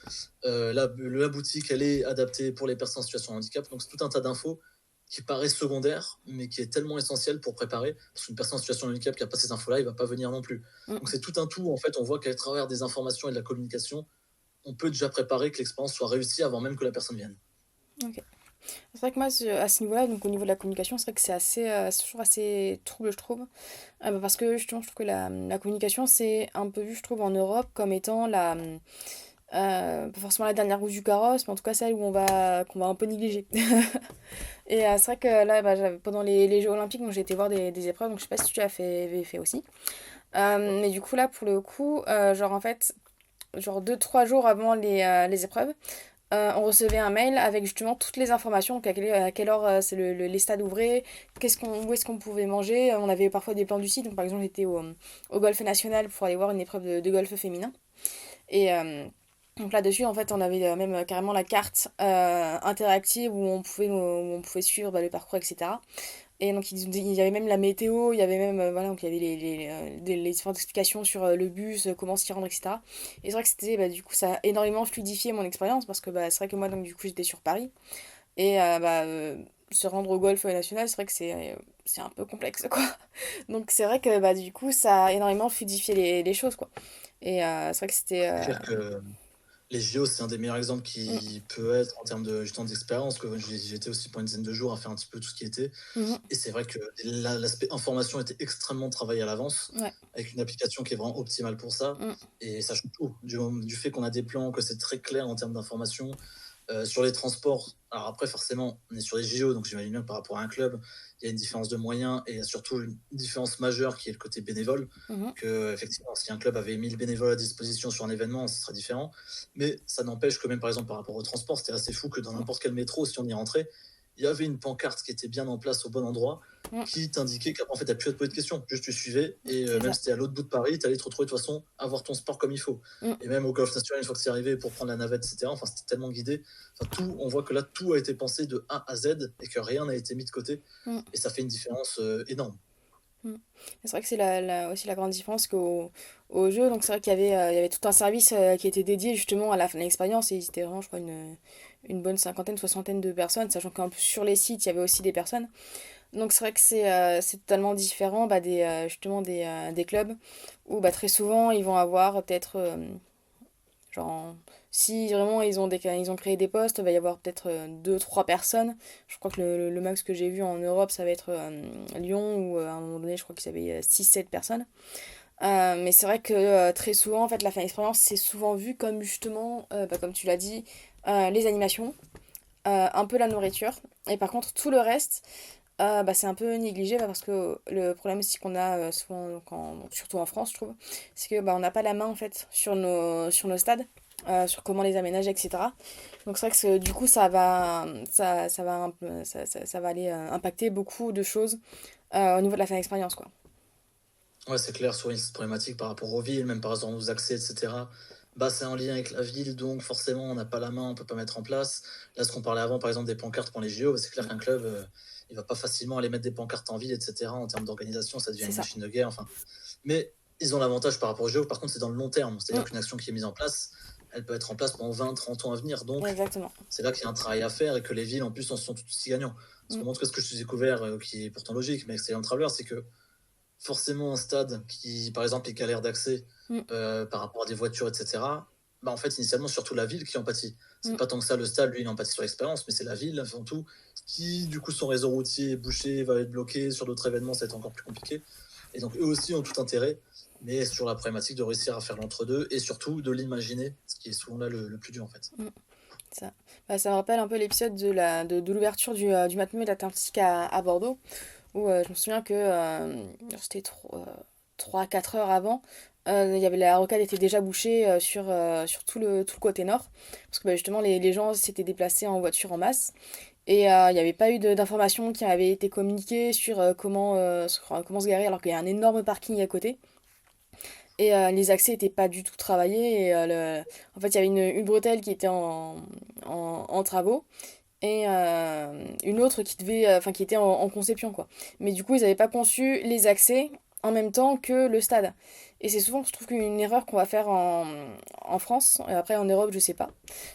la boutique, elle est adaptée pour les personnes en situation de handicap. Donc, c'est tout un tas d'infos qui paraissent secondaires, mais qui est tellement essentiel pour préparer. Parce qu'une personne en situation de handicap qui n'a pas ces infos-là, il ne va pas venir non plus. Mm. Donc, c'est tout un tout. En fait, on voit qu'à travers des informations et de la communication, on peut déjà préparer que l'expérience soit réussie avant même que la personne vienne. Ok. C'est vrai que moi, à ce niveau-là, donc au niveau de la communication, c'est vrai que c'est toujours assez trouble, je trouve. Parce que justement, je trouve que la communication, c'est un peu vu, je trouve, en Europe comme étant pas forcément la dernière roue du carrosse, mais en tout cas celle où qu'on va un peu négliger. Et c'est vrai que là, bah, pendant les Jeux Olympiques, donc, j'ai été voir des épreuves, donc je sais pas si tu as fait aussi. Mais du coup, là, pour le coup, genre en fait, genre 2 3 jours avant les épreuves, on recevait un mail avec justement toutes les informations, donc à quelle heure c'est les stades ouvraient, où est-ce qu'on pouvait manger. On avait parfois des plans du site, donc par exemple j'étais au Golf National pour aller voir une épreuve de golf féminin. Et donc là-dessus, en fait, on avait même carrément la carte interactive où on pouvait suivre bah, le parcours, etc. Et donc il y avait même la météo, il y avait même voilà, donc il y avait les différentes explications sur le bus, comment s'y rendre, etc. Et c'est vrai que c'était bah, du coup ça a énormément fluidifié mon expérience parce que bah, c'est vrai que moi donc du coup j'étais sur Paris et se rendre au golf national, c'est vrai que c'est un peu complexe quoi. Donc c'est vrai que bah du coup ça a énormément fluidifié les choses quoi. Et c'est vrai que c'était C'est clair que les JO, c'est un des meilleurs exemples mm, qui peut être en termes de justement d'expérience. Que j'ai été aussi pour une dizaine de jours à faire un petit peu tout ce qui était. mhm, Et c'est vrai que l'aspect information était extrêmement travaillé à l'avance, ouais, avec une application qui est vraiment optimale pour ça. mm, Et ça change tout. Du fait qu'on a des plans, que c'est très clair en termes d'information. Sur les transports, alors après, forcément, on est sur les JO, donc j'imagine bien que par rapport à un club, il y a une différence de moyens et il y a surtout une différence majeure qui est le côté bénévole. mhm, Que, effectivement, si un club avait 1000 bénévoles à disposition sur un événement, ce serait différent. Mais ça n'empêche que, même par exemple, par rapport au transport, c'était assez fou que dans n'importe quel métro, si on y rentrait, il y avait une pancarte qui était bien en place au bon endroit mm, qui t'indiquait qu'en fait, tu n'as plus à te poser de questions. Juste tu suivais et c'est même ça. si tu à l'autre bout de Paris, tu allais te retrouver de toute façon avoir ton sport comme il faut. Mm, Et même au Golf National, une fois que c'est arrivé pour prendre la navette, etc., enfin, c'était tellement guidé. Enfin, tout, on voit que là, tout a été pensé de A à Z et que rien n'a été mis de côté. mm. Et ça fait une différence énorme. Mm. C'est vrai que c'est aussi la grande différence au jeu. Donc c'est vrai qu'il y avait tout un service qui était dédié justement à la fin de l'expérience et ils étaient vraiment, je crois, une bonne cinquantaine, soixantaine de personnes, sachant qu'en plus sur les sites, il y avait aussi des personnes. Donc c'est vrai que c'est totalement différent bah, justement des clubs où bah, très souvent ils vont avoir peut-être genre, si vraiment ils ont créé des postes, il va y avoir peut-être 2 3 personnes. Je crois que le max que j'ai vu en Europe, ça va être Lyon, où à un moment donné, je crois qu'ils avaient 6 7 personnes. Mais c'est vrai que très souvent, en fait, la fin d'expérience, c'est souvent vu comme justement, bah, comme tu l'as dit, les animations, un peu la nourriture. Et par contre, tout le reste, bah, c'est un peu négligé bah, parce que le problème aussi qu'on a souvent, surtout en France, je trouve, c'est que bah, on n'a pas la main en fait sur nos stades, sur comment les aménager, etc. Donc c'est vrai que du coup ça va aller impacter beaucoup de choses au niveau de la fan expérience, quoi. Ouais, c'est clair, souvent il y a cette problématique par rapport aux villes, même par exemple aux accès, et cetera. Bah, c'est en lien avec la ville, donc forcément on n'a pas la main, on peut pas mettre en place. Là, ce qu'on parlait avant, par exemple, des pancartes pour les JO, bah, c'est clair Mm. qu'un club, il va pas facilement aller mettre des pancartes en ville, et cetera. En termes d'organisation, ça devient C'est une ça. machine de guerre. Enfin, mais ils ont l'avantage par rapport aux JO, par contre, c'est dans le long terme. C'est-à-dire Mm. qu'une action qui est mise en place, elle peut être en place pendant 20, 30 ans à venir. Donc, Exactement. c'est là qu'il y a un travail à faire et que les villes, en plus, en sont tout aussi gagnants. Parce Mm. qu'on montre que ce que je suis découvert, qui est pourtant logique, mais c'est un Traveler, c'est que forcément un stade qui, par exemple, est galère d'accès Mm. par rapport à des voitures, etc., bah, en fait, initialement, surtout la ville qui en pâtit. C'est Mm. pas tant que ça le stade, lui, il en pâtit sur l'expérience, mais c'est la ville, avant tout, qui, du coup, son réseau routier est bouché, va être bloqué. Sur d'autres événements, ça va être encore plus compliqué. Et donc, eux aussi ont tout intérêt, mais sur la problématique de réussir à faire l'entre-deux et surtout de l'imaginer, ce qui est souvent là le plus dur, en fait. Mm. Ça. Bah, ça me rappelle un peu l'épisode de l'ouverture du Matmut de l'Atlantique à Bordeaux, où je me souviens que c'était 3-4 heures avant, il y avait, la rocade était déjà bouchée sur tout le côté nord, parce que bah, justement les gens s'étaient déplacés en voiture en masse, et il n'y avait pas eu d'informations qui avaient été communiquées sur comment se garer, alors qu'il y a un énorme parking à côté. Et les accès n'étaient pas du tout travaillés. Et, en fait, il y avait une bretelle qui était en travaux et une autre qui était en conception, quoi. Mais du coup, ils n'avaient pas conçu les accès en même temps que le stade. Et c'est souvent, je trouve, une erreur qu'on va faire en France. Et après, en Europe, je sais pas.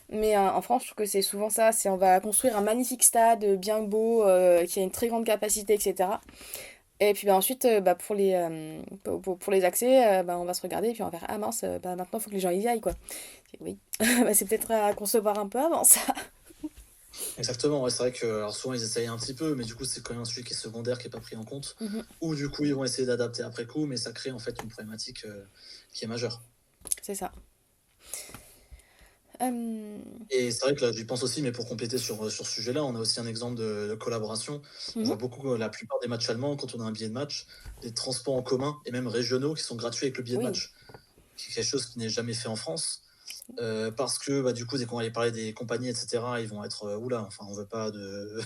Mais en France, je trouve que c'est souvent ça. C'est on va construire un magnifique stade, bien beau, qui a une très grande capacité, etc. Et puis bah, ensuite, bah, pour les accès, bah, on va se regarder et puis on va faire ah mince, bah, maintenant il faut que les gens y aillent, quoi. Oui, bah, c'est peut-être à concevoir un peu avant ça. Exactement, ouais, c'est vrai que alors souvent ils essayent un petit peu, mais du coup c'est quand même un sujet qui est secondaire, qui est pas pris en compte. Mhm. Ou du coup ils vont essayer d'adapter après coup, mais ça crée en fait une problématique qui est majeure. C'est ça. Euh, Et c'est vrai que là j'y pense aussi, mais pour compléter sur ce sujet-là, on a aussi un exemple de collaboration. On mhm. voit beaucoup la plupart des matchs allemands, quand on a un billet de match, des transports en commun et même régionaux qui sont gratuits avec le billet de Oui, match, qui est quelque chose qui n'est jamais fait en France. Parce que bah, du coup, dès qu'on va aller parler des compagnies, etc., ils vont être oula, enfin, on veut pas de,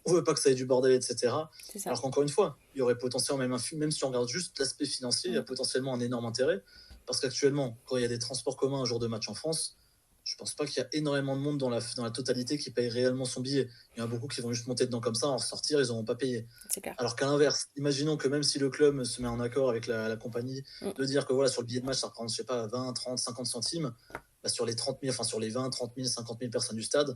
on veut pas que ça ait du bordel, etc. c'est ça. Alors qu'encore une fois, il y aurait potentiellement même si on regarde juste l'aspect financier, il y a Mm. potentiellement un énorme intérêt. Parce qu'actuellement, quand il y a des transports communs un jour de match en France, je pense pas qu'il y a énormément de monde dans la totalité qui paye réellement son billet. Il y en a beaucoup qui vont juste monter dedans comme ça, en ressortir, ils n'auront pas payé. C'est clair. Alors qu'à l'inverse, imaginons que même si le club se met en accord avec la compagnie, Mm. de dire que voilà, sur le billet de match, ça représente, je sais pas, 20, 30, 50 centimes, bah, sur les 30 000, enfin sur les 20, 30 000, 50 000 personnes du stade,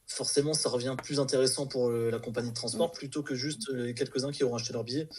forcément, ça revient plus intéressant pour la compagnie de Mm. transport plutôt que juste les quelques-uns qui auront acheté leur billet.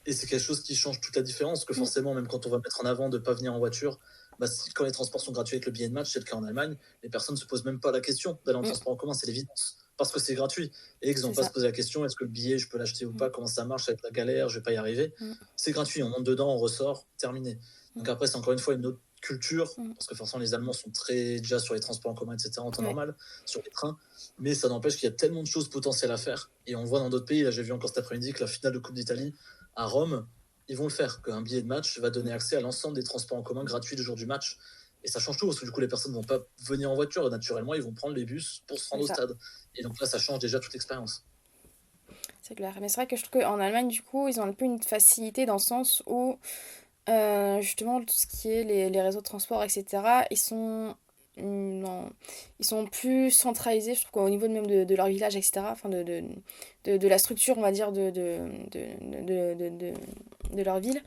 Et c'est quelque chose qui change toute la différence, que Mm. forcément, même quand on va mettre en avant de ne pas venir en voiture, bah, quand les transports sont gratuits avec le billet de match, c'est le cas en Allemagne, les personnes ne se posent même pas la question d'aller en Mm. transport en commun, c'est l'évidence. Parce que c'est gratuit. Et ils n'ont C'est pas à se ça. poser la question, est-ce que le billet, je peux l'acheter ou Mm. pas, comment ça marche, ça va être la galère, je vais pas y arriver. Mm. C'est gratuit, on monte dedans, on ressort, terminé. Mm. Donc après, c'est encore une fois une autre culture, Mm. parce que forcément les Allemands sont très déjà sur les transports en commun, etc., en temps Ouais. normal, sur les trains, mais ça n'empêche qu'il y a tellement de choses potentielles à faire. Et on voit dans d'autres pays, là j'ai vu encore cet après-midi que la finale de Coupe d'Italie à Rome, ils vont le faire, qu'un billet de match va donner Mm. accès à l'ensemble des transports en commun gratuits le jour du match. Et ça change tout, parce que du coup, les personnes ne vont pas venir en voiture, et naturellement, ils vont prendre les bus pour se C'est rendre au ça. stade. Et donc là, ça change déjà toute l'expérience. C'est clair. Mais c'est vrai que je trouve qu'en Allemagne, du coup, ils ont un peu une facilité dans le sens où justement, tout ce qui est les réseaux de transport, etc., non, ils sont plus centralisés, je trouve, quoi, au niveau même de leur village, etc., enfin, de la structure, on va dire, de leur ville.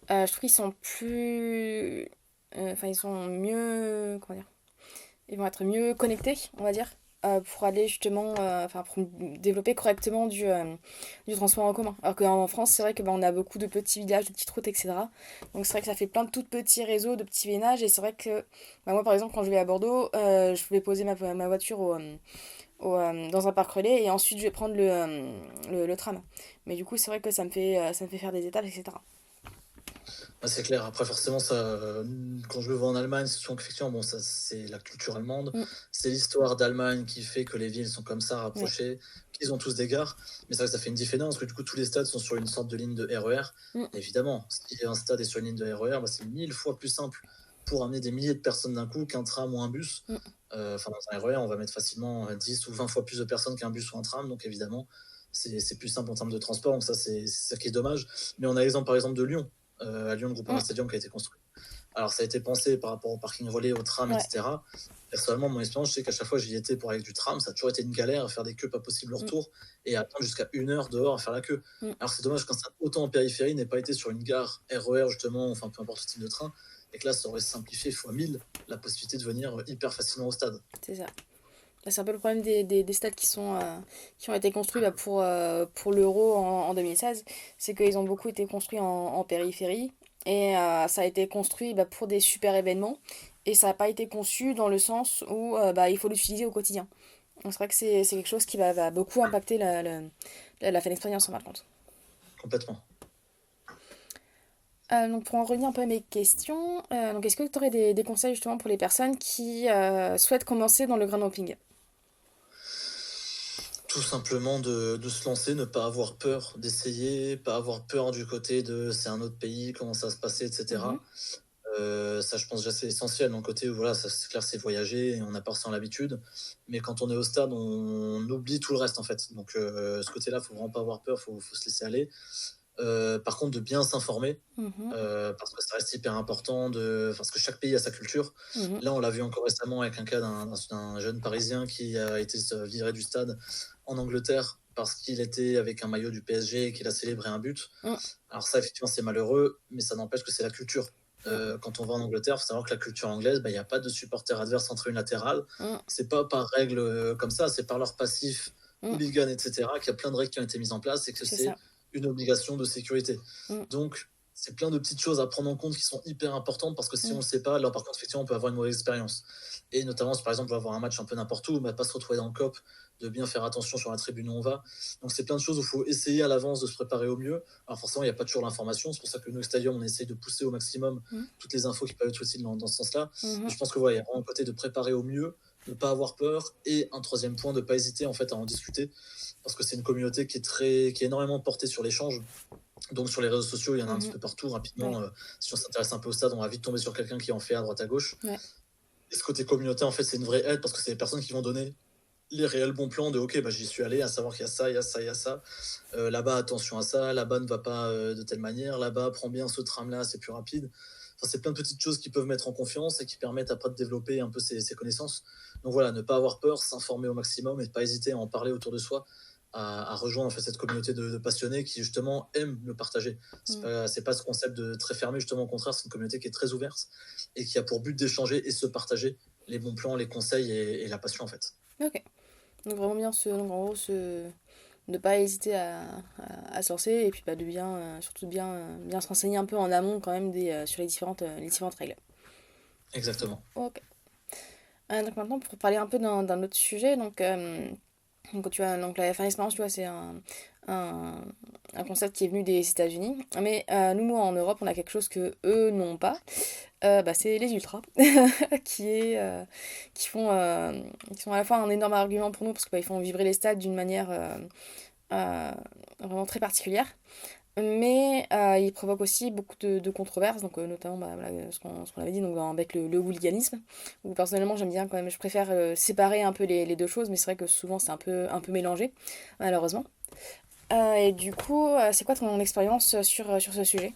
Je trouve qu'ils sont plus... Enfin, ils sont mieux... Comment dire? Ils vont être mieux connectés, on va dire, pour aller justement, enfin pour développer correctement du transport en commun. Alors qu'en France, c'est vrai que bah, on a beaucoup de petits villages, de petites routes, etc. Donc c'est vrai que ça fait plein de tout petits réseaux, de petits vénages. Et c'est vrai que bah, moi, par exemple, quand je vais à Bordeaux, je vais poser ma voiture dans un parc relais et ensuite je vais prendre le tram. Mais du coup, c'est vrai que ça me fait faire des étapes, etc. Ah, c'est clair. Après, forcément, ça, quand je le vois en Allemagne, c'est souvent qu'effectivement, bon, ça, c'est la culture allemande. Mm, C'est l'histoire d'Allemagne qui fait que les villes sont comme ça, ouais. rapprochées, qu'ils ont tous des gares. Mais c'est vrai que ça fait une différence, parce que du coup, tous les stades sont sur une sorte de ligne de RER. Mm, Évidemment, si un stade est sur une ligne de RER, bah, c'est 1000 fois plus simple pour amener des milliers de personnes d'un coup qu'un tram ou un bus. mm, Enfin, dans un RER, on va mettre facilement 10 ou 20 fois plus de personnes qu'un bus ou un tram. Donc, évidemment, c'est plus simple en termes de transport, donc ça, c'est ça qui est dommage. Mais on a l'exemple, par exemple, de Lyon. À Lyon, le Groupama Mm. Stadium qui a été construit. Alors, ça a été pensé par rapport au parking relais, au tram, Ouais. etc. Personnellement, mon expérience, je sais qu'à chaque fois j'y étais pour aller avec du tram, ça a toujours été une galère à faire des queues pas possibles au Mm. retour et attendre jusqu'à 1 heure dehors à faire la queue. Mm. Alors, c'est dommage quand c'est autant en périphérie, n'ait pas été sur une gare RER, justement, enfin peu importe le type de train, et que là, ça aurait simplifié fois 1000 la possibilité de venir hyper facilement au stade. C'est ça. C'est un peu le problème des stades qui ont été construits pour l'Euro en 2016. C'est qu'ils ont beaucoup été construits en périphérie. Et ça a été construit pour des super événements. Et ça n'a pas été conçu dans le sens où il faut l'utiliser au quotidien. Donc c'est vrai que c'est quelque chose qui va beaucoup impacter la fan expérience en fin de compte. Complètement. Donc pour en revenir un peu à mes questions, donc est-ce que tu aurais des conseils justement pour les personnes qui souhaitent commencer dans le ground hopping? Tout simplement de se lancer, ne pas avoir peur d'essayer, pas avoir peur du côté de c'est un autre pays, comment ça va se passer, Mhm. etc. Ça, je pense déjà c'est essentiel. D'un côté où voilà, ça, c'est clair, c'est voyager et on n'a pas forcément l'habitude. Mais quand on est au stade, on oublie tout le reste en fait. Donc ce côté-là, faut vraiment pas avoir peur, faut se laisser aller. Par contre, de bien s'informer, Mhm. parce que ça reste hyper important, parce que chaque pays a sa culture. Mhm. Là, on l'a vu encore récemment avec un cas d'un jeune Parisien qui a été viré du stade en Angleterre parce qu'il était avec un maillot du PSG et qu'il a célébré un but. Mhm. Alors ça, effectivement, c'est malheureux, mais ça n'empêche que c'est la culture. Mhm. Quand on va en Angleterre, il faut savoir que la culture anglaise, bah, il n'y a pas de supporters adverses en tribune latérale. Mhm. C'est pas par règle comme ça, c'est par leur passif, Mhm. hooligan, etc., qu'il y a plein de règles qui ont été mises en place et que C'est c'est ça. une obligation de sécurité. Mhm. Donc, c'est plein de petites choses à prendre en compte qui sont hyper importantes parce que si on Mhm. ne le sait pas, alors par contre, effectivement, on peut avoir une mauvaise expérience. Et notamment, si par exemple, on va avoir un match un peu n'importe où, bah, pas se retrouver dans le COP, de bien faire attention sur la tribune où on va. Donc, c'est plein de choses où il faut essayer à l'avance de se préparer au mieux. Alors, forcément, il n'y a pas toujours l'information. C'est pour ça que nous, au Stadium, on essaye de pousser au maximum Mhm. toutes les infos qui peuvent être utiles dans ce sens-là. Mais Mhm. je pense que voilà, il y a vraiment un côté de préparer au mieux, de ne pas avoir peur. Et un troisième point, de ne pas hésiter en fait à en discuter parce que c'est une communauté qui est énormément portée sur l'échange. Donc sur les réseaux sociaux, il y en a un petit Mhm. peu partout. Ouais. Rapidement, si on s'intéresse un peu au stade, on va vite tomber sur quelqu'un qui en fait à droite à gauche. Ouais. Et ce côté communautaire, en fait, c'est une vraie aide parce que c'est les personnes qui vont donner les réels bons plans de ok, bah, j'y suis allé, à savoir qu'il y a ça, il y a ça, il y a ça. Là-bas, attention à ça. Là-bas, ne va pas de telle manière. Là-bas, prends bien ce tram-là, c'est plus rapide. Enfin, c'est plein de petites choses qui peuvent mettre en confiance et qui permettent après de développer un peu ses connaissances. Donc voilà, ne pas avoir peur, s'informer au maximum et ne pas hésiter à en parler autour de soi, à rejoindre en fait, cette communauté de passionnés qui justement aiment le partager. Mhm. C'est pas ce concept de très fermé, justement au contraire, c'est une communauté qui est très ouverte et qui a pour but d'échanger et se partager les bons plans, les conseils et la passion en fait. Ok. Donc vraiment bien donc en gros ne pas hésiter à se lancer et puis de bien surtout bien se renseigner un peu en amont quand même sur les différentes règles. Exactement. Ok. Donc maintenant pour parler un peu d'un autre sujet donc tu vois donc la fin d'expérience tu vois c'est un, un concept qui est venu des États-Unis mais nous en Europe on a quelque chose que eux n'ont pas. C'est les ultras qui est qui font qui sont à la fois un énorme argument pour nous parce qu'ils font vibrer les stades d'une manière euh, vraiment très particulière mais ils provoquent aussi beaucoup de controverses donc notamment voilà, ce qu'on avait dit donc avec le hooliganisme où personnellement j'aime bien quand même je préfère séparer un peu les deux choses mais c'est vrai que souvent c'est un peu mélangé malheureusement. Et du coup c'est quoi ton expérience sur ce sujet?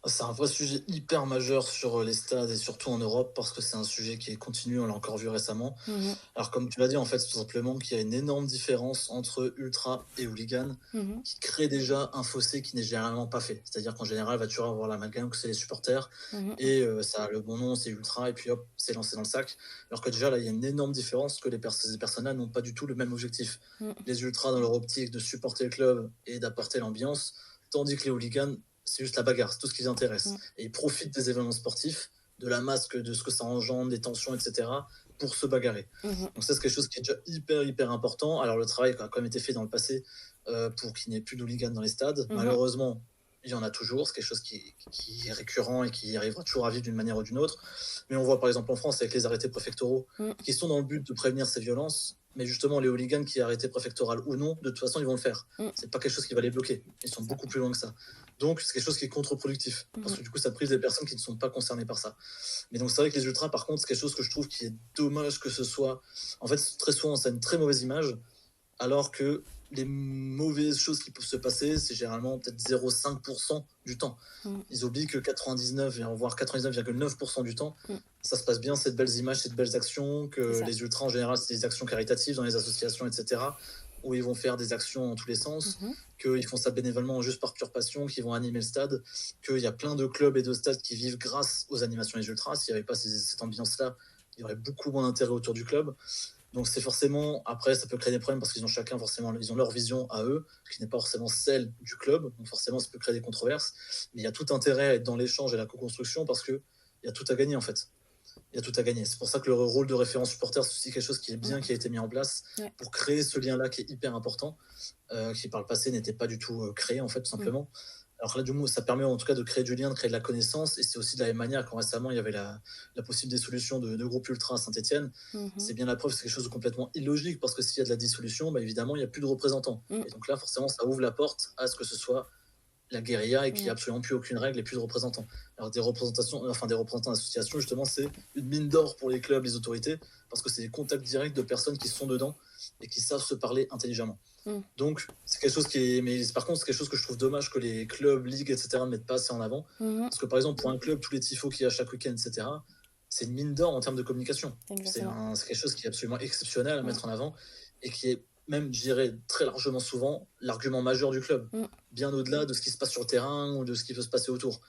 C'est un vrai sujet hyper majeur sur les stades et surtout en Europe parce que c'est un sujet qui est continu, on l'a encore vu récemment. Mhm. Alors comme tu l'as dit, en fait, c'est tout simplement qu'il y a une énorme différence entre ultra et hooligan Mhm. qui crée déjà un fossé qui n'est généralement pas fait. C'est-à-dire qu'en général, va toujours avoir l'amalgame que c'est les supporters Mhm. et ça a le bon nom, c'est ultra et puis hop, c'est lancé dans le sac. Alors que déjà là, il y a une énorme différence que ces personnes-là n'ont pas du tout le même objectif. Mhm. Les ultras dans leur optique de supporter le club et d'apporter l'ambiance, tandis que les hooligans c'est juste la bagarre, c'est tout ce qui les intéresse. Mhm. Et ils profitent des événements sportifs, de la masque, de ce que ça engendre, des tensions, etc., pour se bagarrer. Mhm. Donc ça, c'est quelque chose qui est déjà hyper, hyper important. Alors le travail a quand même été fait dans le passé pour qu'il n'y ait plus d'hooligans dans les stades. Mhm. Malheureusement, il y en a toujours, c'est quelque chose qui est récurrent et qui arrivera toujours à vivre d'une manière ou d'une autre. Mais on voit par exemple en France avec les arrêtés préfectoraux Mhm. qui sont dans le but de prévenir ces violences. Mais justement, les hooligans qui est arrêté préfectoral ou non, de toute façon, ils vont le faire. Mhm. C'est pas quelque chose qui va les bloquer. Ils sont C'est ça. beaucoup plus loin que ça. Donc, c'est quelque chose qui est contre-productif. Parce Mhm. que du coup, ça prive des personnes qui ne sont pas concernées par ça. Mais donc, c'est vrai que les ultras, par contre, c'est quelque chose que je trouve qui est dommage que ce soit. En fait, très souvent, ça a une très mauvaise image. Alors que les mauvaises choses qui peuvent se passer, c'est généralement peut-être 0,5% du temps. Mm. Ils oublient que 99, voire 99,9% du temps, Mm. ça se passe bien, c'est de belles images, c'est de belles actions, C'est que ça. les ultras en général, c'est des actions caritatives dans les associations, etc., où ils vont faire des actions en tous les sens, Mhm. qu'ils font ça bénévolement juste par pure passion, qu'ils vont animer le stade, qu'il y a plein de clubs et de stades qui vivent grâce aux animations des ultras. S'il n'y avait pas cette ambiance-là, il y aurait beaucoup moins d'intérêt autour du club. Donc c'est forcément, après ça peut créer des problèmes parce qu'ils ont chacun forcément, ils ont leur vision à eux, qui n'est pas forcément celle du club, donc forcément ça peut créer des controverses, mais il y a tout intérêt à être dans l'échange et la co-construction parce qu'il y a tout à gagner en fait. Il y a tout à gagner. C'est pour ça que le rôle de référent supporter, c'est aussi quelque chose qui est bien, qui a été mis en place pour créer ce lien-là qui est hyper important, qui par le passé n'était pas du tout créé en fait, tout simplement. Alors là, du coup, ça permet en tout cas de créer du lien, de créer de la connaissance. Et c'est aussi de la même manière quand récemment il y avait la possible dissolution de groupe ultra à Saint-Etienne. C'est bien la preuve, c'est quelque chose de complètement illogique parce que s'il y a de la dissolution, bah, évidemment, il n'y a plus de représentants. Et donc là, forcément, ça ouvre la porte à ce que ce soit la guérilla et qu'il n'y a absolument plus aucune règle et plus de représentants. Alors des représentants d'associations, justement, c'est une mine d'or pour les clubs, les autorités, parce que c'est des contacts directs de personnes qui sont dedans et qui savent se parler intelligemment. Donc, c'est quelque chose qui est. Mais par contre, c'est quelque chose que je trouve dommage que les clubs, ligues, etc. ne mettent pas assez en avant. Parce que par exemple, pour un club, tous les tifos qu'il y a chaque week-end, etc., c'est une mine d'or en termes de communication. C'est quelque chose qui est absolument exceptionnel à mettre en avant et qui est même, je dirais, très largement souvent l'argument majeur du club, bien au-delà de ce qui se passe sur le terrain ou de ce qui peut se passer autour.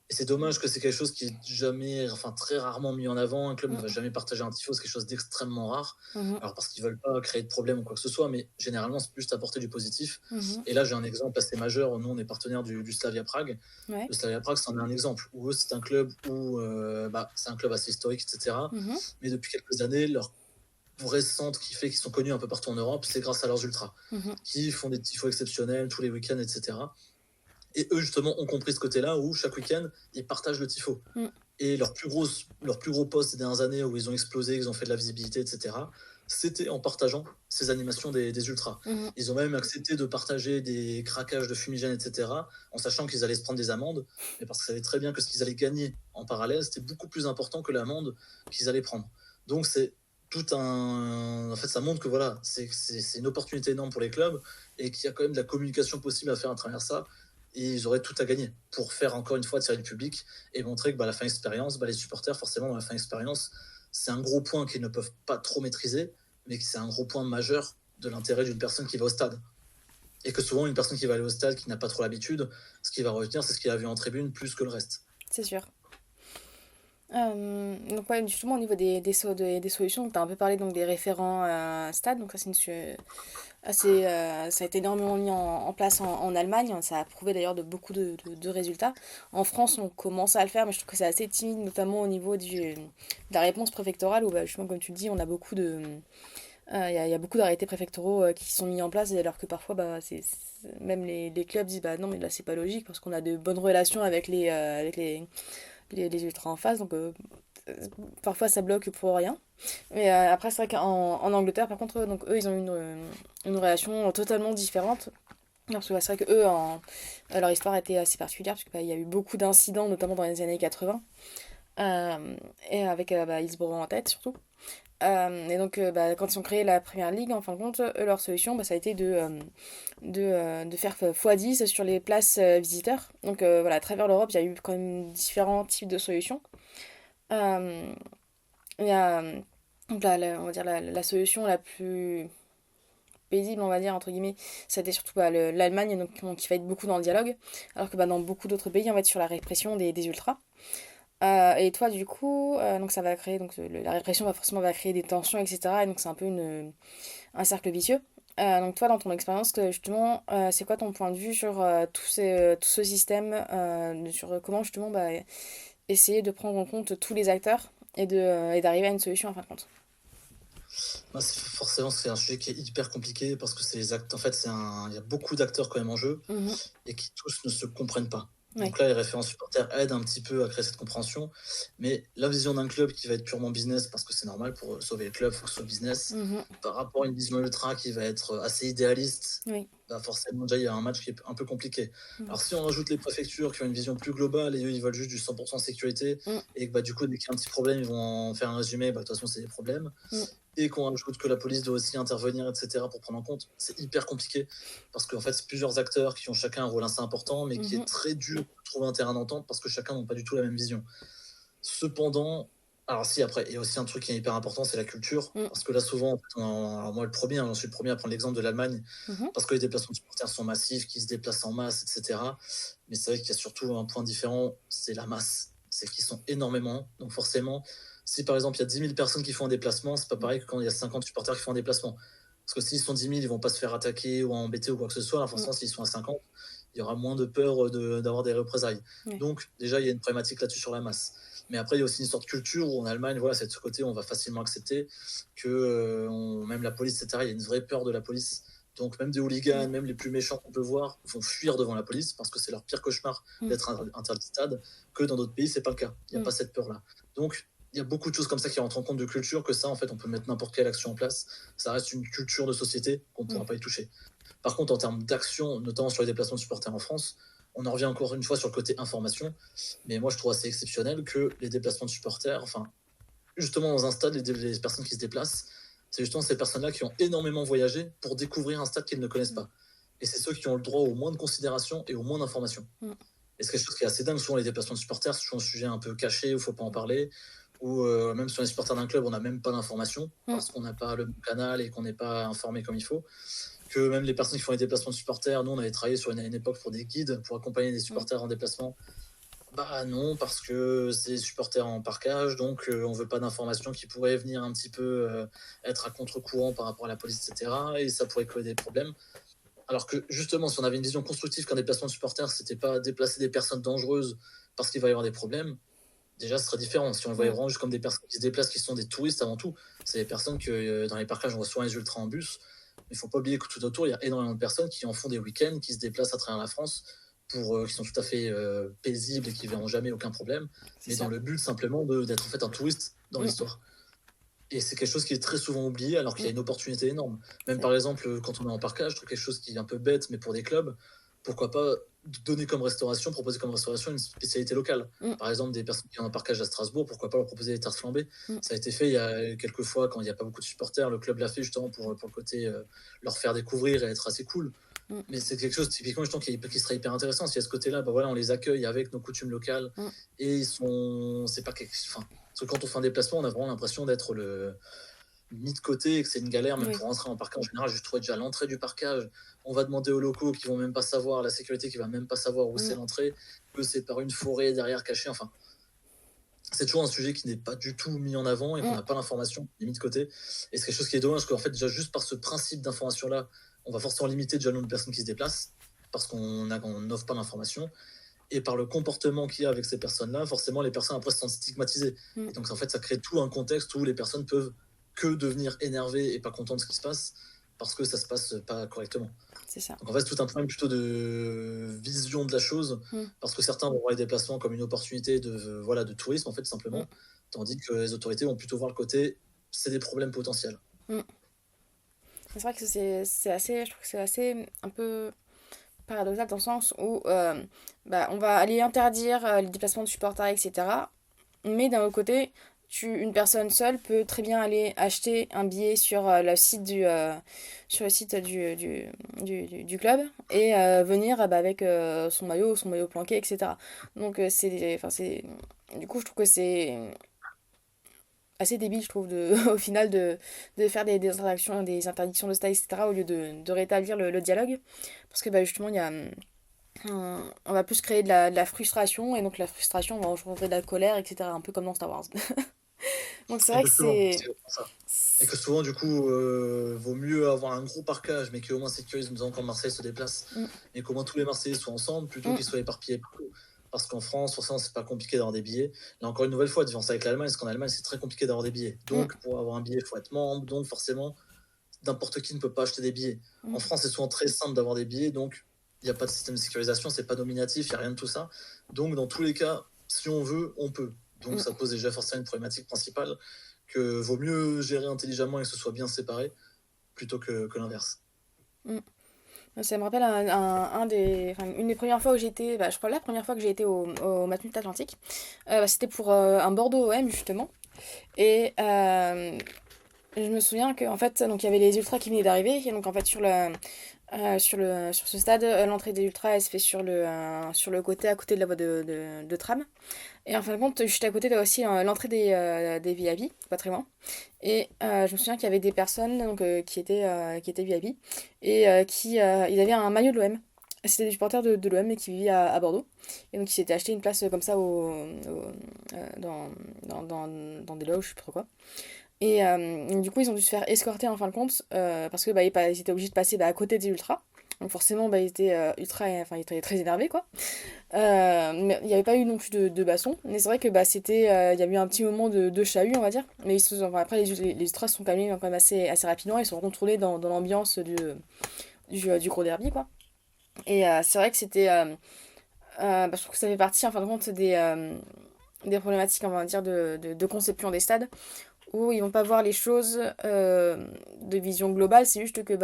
Et c'est dommage que c'est quelque chose qui est jamais, enfin très rarement mis en avant. Un club ne va jamais partager un tifo, c'est quelque chose d'extrêmement rare. Alors parce qu'ils veulent pas créer de problème ou quoi que ce soit, mais généralement c'est juste apporter du positif. Et là j'ai un exemple assez majeur. Nous on est partenaire du Slavia Prague. Le Slavia Prague c'en est un exemple où eux c'est un club où c'est un club assez historique, etc. Mais depuis quelques années leur vrai centre qui fait qu'ils sont connus un peu partout en Europe, c'est grâce à leurs ultras qui font des tifos exceptionnels tous les week-ends, etc. Et eux, justement, ont compris ce côté-là où chaque week-end, ils partagent le tifo. Et leur plus gros poste ces dernières années où ils ont explosé, ils ont fait de la visibilité, etc., c'était en partageant ces animations des ultras. Ils ont même accepté de partager des craquages de fumigène, etc., en sachant qu'ils allaient se prendre des amendes, mais parce qu'ils savaient très bien que ce qu'ils allaient gagner en parallèle, c'était beaucoup plus important que l'amende qu'ils allaient prendre. Donc c'est tout un... En fait, ça montre que voilà, c'est une opportunité énorme pour les clubs et qu'il y a quand même de la communication possible à faire à travers ça. Et ils auraient tout à gagner pour faire encore une fois attirer le public et montrer que la fin expérience, les supporters, forcément, dans la fin expérience, c'est un gros point qu'ils ne peuvent pas trop maîtriser, mais que c'est un gros point majeur de l'intérêt d'une personne qui va au stade. Et que souvent, une personne qui va aller au stade, qui n'a pas trop l'habitude, ce qui va retenir, c'est ce qu'il a vu en tribune plus que le reste. C'est sûr. Donc ouais, justement au niveau des solutions, tu as un peu parlé donc des référents stade, donc ça c'est ça a été énormément mis en place en Allemagne, ça a prouvé d'ailleurs de beaucoup de résultats. En France on commence à le faire mais je trouve que c'est assez timide notamment au niveau de la réponse préfectorale où justement comme tu le dis on a beaucoup il y a beaucoup d'arrêtés préfectoraux qui sont mis en place alors que parfois même les clubs disent bah non mais là c'est pas logique parce qu'on a de bonnes relations avec les ultras en face, donc parfois ça bloque pour rien. Mais après, c'est vrai qu'en Angleterre, par contre, donc, eux, ils ont une relation totalement différente. Parce que c'est vrai que eux, leur histoire était assez particulière, parce qu'il y a eu beaucoup d'incidents, notamment dans les années 80, et avec Hillsborough en tête surtout. Et donc, quand ils ont créé la première ligue, en fin de compte, eux, leur solution, ça a été de faire x10 sur les places visiteurs. Donc, voilà, à travers l'Europe, il y a eu quand même différents types de solutions. Euh, il y a, donc on va dire la solution la plus paisible, on va dire, entre guillemets, c'était surtout l'Allemagne, donc, qui va être beaucoup dans le dialogue, alors que dans beaucoup d'autres pays, on va être sur la répression des ultras. Et toi, du coup, donc ça va créer, donc la répression va créer des tensions, etc. Et donc c'est un peu un cercle vicieux. Donc toi, dans ton expérience, justement, c'est quoi ton point de vue sur tout ce système, sur comment justement essayer de prendre en compte tous les acteurs et d'arriver à une solution en fin de compte? Forcément, c'est un sujet qui est hyper compliqué parce que c'est les actes. En fait, il y a beaucoup d'acteurs quand même en jeu et qui tous ne se comprennent pas. Donc là, les référents supporters aident un petit peu à créer cette compréhension. Mais la vision d'un club qui va être purement business, parce que c'est normal, pour sauver le club, il faut que ce soit business, par rapport à une vision ultra qui va être assez idéaliste, bah forcément, déjà, il y a un match qui est un peu compliqué. Mm. Alors, si on rajoute les préfectures qui ont une vision plus globale et eux, ils veulent juste du 100% sécurité, Mm. et que bah, du coup, dès qu'il y a un petit problème, ils vont en faire un résumé, bah, de toute façon, c'est des problèmes, Mm. et qu'on rajoute que la police doit aussi intervenir, etc., pour prendre en compte, c'est hyper compliqué, parce qu'en fait, c'est plusieurs acteurs qui ont chacun un rôle assez important, mais qui est Mhm. très dur de trouver un terrain d'entente, parce que chacun n'a pas du tout la même vision. Cependant, alors si, après, il y a aussi un truc qui est hyper important, c'est la culture. Mm. Parce que là, souvent, en fait, alors moi, le premier, j'en suis le premier à prendre l'exemple de l'Allemagne, Mhm. parce que les déplacements de supporters sont massifs, qu'ils se déplacent en masse, etc. Mais c'est vrai qu'il y a surtout un point différent, c'est la masse. C'est qu'ils sont énormément. Donc forcément, si par exemple, il y a 10 000 personnes qui font un déplacement, c'est pas pareil que quand il y a 50 supporters qui font un déplacement. Parce que s'ils sont 10 000, ils vont pas se faire attaquer ou embêter ou quoi que ce soit. Alors Mm. forcément, s'ils sont à 50, il y aura moins de peur d'avoir des représailles. Ouais. Donc déjà, il y a une problématique là-dessus sur la masse. Mais après, il y a aussi une sorte de culture où en Allemagne, voilà, c'est de ce côté, on va facilement accepter que même la police, etc., il y a une vraie peur de la police. Donc même des hooligans, Mm. même les plus méchants qu'on peut voir, vont fuir devant la police parce que c'est leur pire cauchemar Mm. d'être interdit de stade, que dans d'autres pays, c'est pas le cas. Il n'y a Mm. pas cette peur-là. Donc il y a beaucoup de choses comme ça qui rentrent en compte de culture, que ça, en fait, on peut mettre n'importe quelle action en place. Ça reste une culture de société qu'on ne Mm. pourra pas y toucher. Par contre, en termes d'action, notamment sur les déplacements de supporters en France, on en revient encore une fois sur le côté information. Mais moi, je trouve assez exceptionnel que les déplacements de supporters, enfin, justement dans un stade, les personnes qui se déplacent, c'est justement ces personnes-là qui ont énormément voyagé pour découvrir un stade qu'ils ne connaissent Mm. pas. Et c'est ceux qui ont le droit au moins de considération et au moins d'informations. Mm. Et c'est quelque chose qui est assez dingue. Souvent, les déplacements de supporters, c'est toujours un sujet un peu caché où il ne faut pas en parler. Ou même sur les supporters d'un club, on n'a même pas d'informations Mm. parce qu'on n'a pas le bon canal et qu'on n'est pas informé comme il faut. Que même les personnes qui font les déplacements de supporters, nous, on avait travaillé sur une époque pour des guides, pour accompagner des Mm. supporters en déplacement. Bah non, parce que c'est des supporters en parkage, donc on veut pas d'informations qui pourraient venir un petit peu être à contre-courant par rapport à la police, etc. Et ça pourrait créer des problèmes. Alors que justement, si on avait une vision constructive qu'un déplacement de supporters, c'était pas déplacer des personnes dangereuses parce qu'il va y avoir des problèmes, déjà ce serait différent. Si on le voyait Mm. vraiment juste comme des personnes qui se déplacent, qui sont des touristes avant tout, c'est des personnes que dans les parkages, on voit souvent les ultras en bus. Mais il faut pas oublier que tout autour, il y a énormément de personnes qui en font des week-ends, qui se déplacent à travers la France, qui sont tout à fait paisibles et qui verront jamais aucun problème, C'est mais dans ça. le but simplement d'être en fait un touriste dans Mm. l'histoire. Et c'est quelque chose qui est très souvent oublié alors qu'il y a Mm. une opportunité énorme. Même C'est- par exemple, quand on est en parkage, je trouve quelque chose qui est un peu bête, mais pour des clubs, pourquoi pas donner comme restauration, proposer comme restauration une spécialité locale. Mm. Par exemple, des personnes qui ont un parkage à Strasbourg, pourquoi pas leur proposer des tartes flambées. Mm. Ça a été fait il y a quelques fois quand il n'y a pas beaucoup de supporters, le club l'a fait justement pour le côté leur faire découvrir et être assez cool. Mm. Mais c'est quelque chose typiquement justement qui serait hyper intéressant. Si à ce côté-là, bah voilà, on les accueille avec nos coutumes locales Mm. et ils sont, c'est pas quelque, enfin, parce que quand on fait un déplacement, on a vraiment l'impression d'être mis de côté et que c'est une galère même Oui. pour rentrer en parkage. En général, je trouvais déjà à l'entrée du parkage, on va demander aux locaux qui vont même pas savoir, la sécurité qui va même pas savoir où c'est Mm. l'entrée, que c'est par une forêt derrière cachée. Enfin, c'est toujours un sujet qui n'est pas du tout mis en avant et qu'on Mm. n'a pas l'information, qui est mis de côté. Et c'est quelque chose qui est dommage, qu'en fait, déjà, juste par ce principe d'information-là, on va forcément limiter déjà le nombre de personnes qui se déplacent, parce qu'on n'offre pas l'information. Et par le comportement qu'il y a avec ces personnes-là, forcément, les personnes après se sentent stigmatisées. Mm. Et donc, en fait, ça crée tout un contexte où les personnes peuvent que devenir énervées et pas contentes de ce qui se passe, parce que ça se passe pas correctement. C'est ça. Donc en fait, c'est tout un problème plutôt de vision de la chose, Mm. parce que certains vont voir les déplacements comme une opportunité voilà, de tourisme, en fait, Mm. simplement, tandis que les autorités vont plutôt voir le côté, c'est des problèmes potentiels. Mm. C'est vrai que c'est assez, je trouve que c'est assez un peu paradoxal dans le sens où bah, on va aller interdire les déplacements de supporters, etc. Mais d'un autre côté, une personne seule peut très bien aller acheter un billet sur sur le site du club et venir bah, avec son maillot planqué, etc. Donc du coup, je trouve que c'est assez débile, je trouve, au final, de faire des interdictions de style, etc., au lieu de rétablir le dialogue. Parce que bah, justement, on va plus créer de la frustration, et donc la frustration va engendrer de la colère, etc., un peu comme dans Star Wars. Donc c'est vrai que Exactement, c'est ça. Et que souvent, du coup, vaut mieux avoir un gros parcage, mais qui au moins sécurise, nous quand Marseille se déplace, Mm. et qu'au moins tous les Marseillais soient ensemble, plutôt Mm. qu'ils soient éparpillés partout. Parce qu'en France, forcément, c'est pas compliqué d'avoir des billets. Là, encore une nouvelle fois, différence avec l'Allemagne, c'est qu'en Allemagne, c'est très compliqué d'avoir des billets. Mm. Donc, pour avoir un billet, il faut être membre. Donc, forcément, n'importe qui ne peut pas acheter des billets. Mm. En France, c'est souvent très simple d'avoir des billets, donc il n'y a pas de système de sécurisation, c'est pas nominatif, il n'y a rien de tout ça. Donc, dans tous les cas, si on veut, on peut. Donc, Mm. ça pose déjà forcément une problématique principale que vaut mieux gérer intelligemment et que ce soit bien séparé plutôt que l'inverse. Mm. Ça me rappelle une des premières fois où j'étais, je crois la première fois que j'ai été au Matmut Atlantique. C'était pour un Bordeaux OM justement. Et je me souviens qu'en fait, donc il y avait les ultras qui venaient d'arriver. Et donc en fait, sur ce stade, l'entrée des ultras, elle se fait sur le côté, à côté de la voie de tram. Et en fin de compte, juste à côté, t'as aussi l'entrée des VIP, pas très loin. Et je me souviens qu'il y avait des personnes donc, qui étaient VIP et ils avaient un maillot de l'OM. C'était des supporters de l'OM et qui vivaient à Bordeaux. Et donc ils s'étaient acheté une place comme ça dans des loges, je sais pas trop quoi. Et du coup, ils ont dû se faire escorter en fin de compte parce que ils étaient obligés de passer à côté des ultras. Donc forcément, ils étaient ils étaient très énervés quoi. Mais il n'y avait pas eu non plus de baston. Mais c'est vrai que il y a eu un petit moment de chahut, on va dire. Mais après, les ultras se sont calmés quand même assez rapidement. Ils sont retournés dans l'ambiance du gros derby, quoi. Et c'est vrai que je trouve que ça fait partie, en fin de compte, des problématiques, on va dire, de conception des stades où ils vont pas voir les choses de vision globale, c'est juste que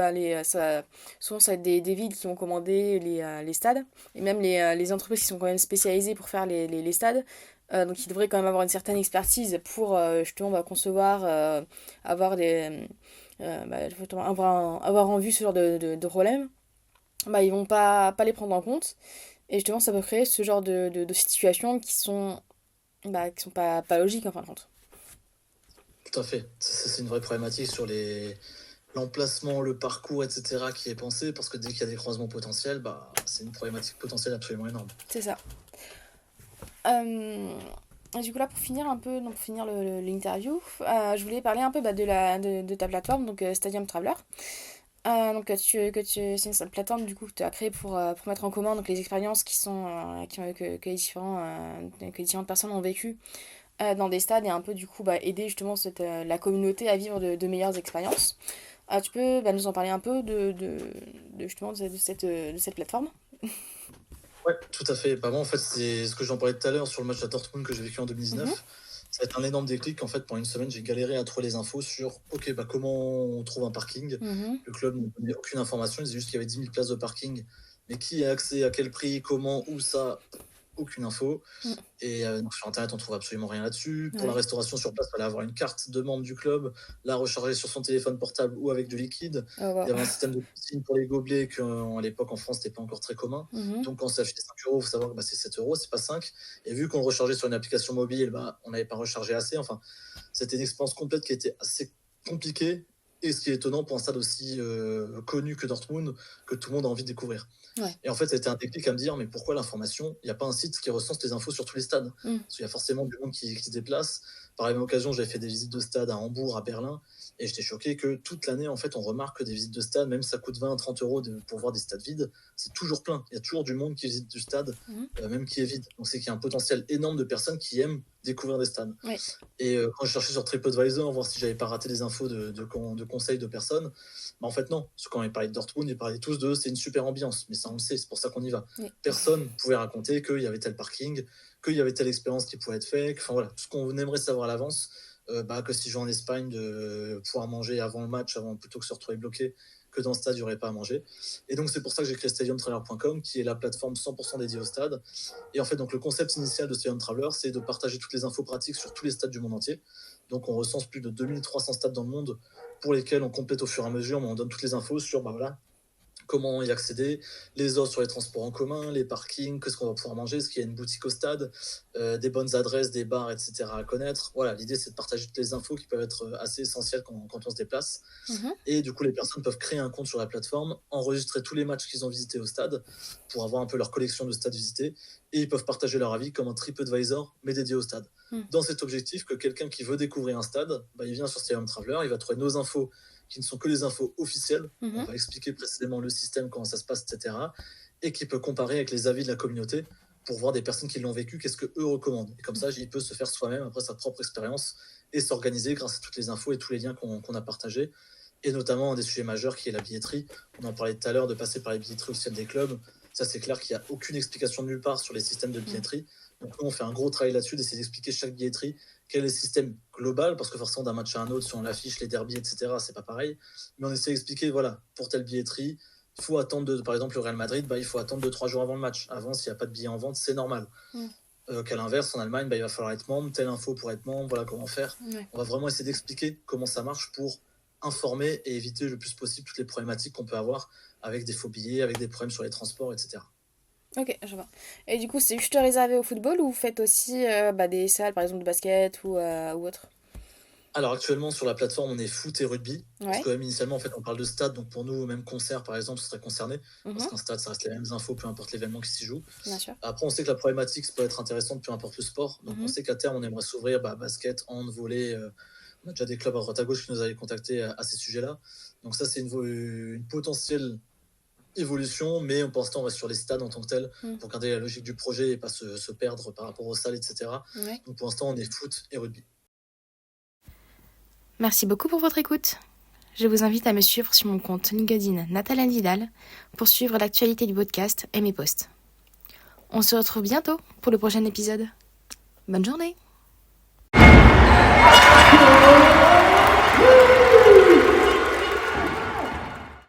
souvent ça va être des villes qui vont commander les stades, et même les entreprises qui sont quand même spécialisées pour faire les stades, donc ils devraient quand même avoir une certaine expertise pour justement concevoir, avoir justement, avoir en vue ce genre de problème, ils vont pas les prendre en compte, et justement ça peut créer ce genre de situations qui sont pas logiques en fin de compte. Tout à fait. C'est une vraie problématique sur l'emplacement, le parcours, etc. qui est pensé, parce que dès qu'il y a des croisements potentiels, c'est une problématique potentielle absolument énorme. C'est ça. Euh, et du coup là pour finir un peu, donc pour finir l'interview, je voulais parler un peu de ta plateforme, donc Stadium Traveler. C'est une plateforme du coup que tu as créée pour mettre en commun donc les expériences que les différentes personnes ont vécues dans des stades et un peu du coup aider justement la communauté à vivre de meilleures expériences. Tu peux nous en parler un peu justement de cette plateforme? Ouais, tout à fait. Moi, en fait, c'est ce que j'en parlais tout à l'heure sur le match à Dortmund que j'ai vécu en Mhm, 2019. Ça va être un énorme déclic. En fait, pendant une semaine, j'ai galéré à trouver les infos sur OK, comment on trouve un parking. mhm, Le club ne donnait aucune information. Il disait juste qu'il y avait 10 000 places de parking. Mais qui a accès, à quel prix, comment, où ça? Aucune info. mhm. Et donc sur internet, on trouve absolument rien là-dessus. Pour la Ouais. restauration sur place, il fallait avoir une carte de membre du club, la recharger sur son téléphone portable ou avec du liquide. Oh, Il wow. y avait un système de consigne pour les gobelets qu'à l'époque en France, c'était pas encore très commun. Mhm. Donc quand ça achetait 5 euros, il faut savoir que c'est 7 euros, c'est pas 5. Et vu qu'on le rechargeait sur une application mobile, on n'avait pas rechargé assez. Enfin, c'était une expérience complète qui était assez compliquée. Et ce qui est étonnant pour un stade aussi connu que Dortmund, que tout le monde a envie de découvrir. Ouais. Et en fait, c'était un déclic à me dire, mais pourquoi l'information? Il n'y a pas un site qui recense les infos sur tous les stades. Mm. Parce qu'il y a forcément du monde qui se déplace. Par la même occasion, j'avais fait des visites de stade à Hambourg, à Berlin, et j'étais choqué que toute l'année, en fait, on remarque que des visites de stade, même si ça coûte 20, 30 euros pour voir des stades vides, c'est toujours plein. Il y a toujours du monde qui visite du stade, Mhm. même qui est vide. Donc c'est qu'il y a un potentiel énorme de personnes qui aiment découvrir des stades. Ouais. Et quand je cherchais sur TripAdvisor, voir si j'avais pas raté des infos de conseils de personnes, en fait, non. Parce que quand ils parlaient de Dortmund, ils parlaient tous de c'est une super ambiance. Mais ça, on le sait, c'est pour ça qu'on y va. Ouais. Personne pouvait raconter qu'il y avait tel parking, qu'il y avait telle expérience qui pouvait être faite. Enfin voilà, tout ce qu'on aimerait savoir à l'avance. Que si je vais en Espagne, de pouvoir manger avant le match, plutôt que se retrouver bloqué, que dans le stade, il n'y aurait pas à manger. Et donc, c'est pour ça que j'ai créé StadiumTraveler.com, qui est la plateforme 100% dédiée au stade. Et en fait, donc, le concept initial de Stadium Traveler, c'est de partager toutes les infos pratiques sur tous les stades du monde entier. Donc, on recense plus de 2300 stades dans le monde pour lesquels on complète au fur et à mesure, mais on donne toutes les infos sur comment y accéder, les offres sur les transports en commun, les parkings, qu'est-ce qu'on va pouvoir manger, est-ce qu'il y a une boutique au stade, des bonnes adresses, des bars, etc. à connaître. Voilà, l'idée c'est de partager toutes les infos qui peuvent être assez essentielles quand on se déplace. Mhm. Et du coup, les personnes peuvent créer un compte sur la plateforme, enregistrer tous les matchs qu'ils ont visités au stade pour avoir un peu leur collection de stades visités. Et ils peuvent partager leur avis comme un TripAdvisor, mais dédié au stade. Mm. Dans cet objectif, que quelqu'un qui veut découvrir un stade, il vient sur Stadium Traveler, il va trouver nos infos qui ne sont que les infos officielles. On Mhm. va expliquer précisément le système, comment ça se passe, etc. Et qui peut comparer avec les avis de la communauté pour voir des personnes qui l'ont vécu, qu'est-ce qu'eux recommandent. Et comme ça, il peut se faire soi-même après sa propre expérience et s'organiser grâce à toutes les infos et tous les liens qu'on a partagés. Et notamment un des sujets majeurs qui est la billetterie. On en parlait tout à l'heure de passer par les billetteries officielles des clubs. Ça, c'est clair qu'il n'y a aucune explication de nulle part sur les systèmes de billetterie. Donc nous, on fait un gros travail là-dessus, d'essayer d'expliquer chaque billetterie, quel est le système global, parce que forcément d'un match à un autre, si on l'affiche, les derbies, etc., c'est pas pareil. Mais on essaie d'expliquer, voilà, pour telle billetterie, Il faut attendre, par exemple, le Real Madrid, il faut attendre 2-3 jours avant le match. Avant, s'il n'y a pas de billets en vente, c'est normal. Qu'à l'inverse, en Allemagne, il va falloir être membre, telle info pour être membre, voilà comment faire. Ouais. On va vraiment essayer d'expliquer comment ça marche pour informer et éviter le plus possible toutes les problématiques qu'on peut avoir avec des faux billets, avec des problèmes sur les transports, etc. Ok, je vois. Et du coup, c'est juste réservé au football ou vous faites aussi des salles, par exemple, de basket ou autre? Alors actuellement sur la plateforme on est foot et rugby, parce Ouais. que même initialement en fait on parle de stade, donc pour nous même concert par exemple ce serait concerné, parce qu'un stade ça reste les mêmes infos peu importe l'événement qui s'y joue. Bien sûr. Après on sait que la problématique ça peut être intéressante peu importe le sport, donc on sait qu'à terme on aimerait s'ouvrir basket, hand, volley, on a déjà des clubs à droite à gauche qui nous avaient contactés à ces sujets-là, donc ça c'est une potentielle évolution, mais pour l'instant on reste sur les stades en tant que tels, pour garder la logique du projet et pas se perdre par rapport aux salles, etc. Ouais. Donc pour l'instant on est foot et rugby. Merci beaucoup pour votre écoute. Je vous invite à me suivre sur mon compte LinkedIn Nathalie Vidal pour suivre l'actualité du podcast et mes posts. On se retrouve bientôt pour le prochain épisode. Bonne journée!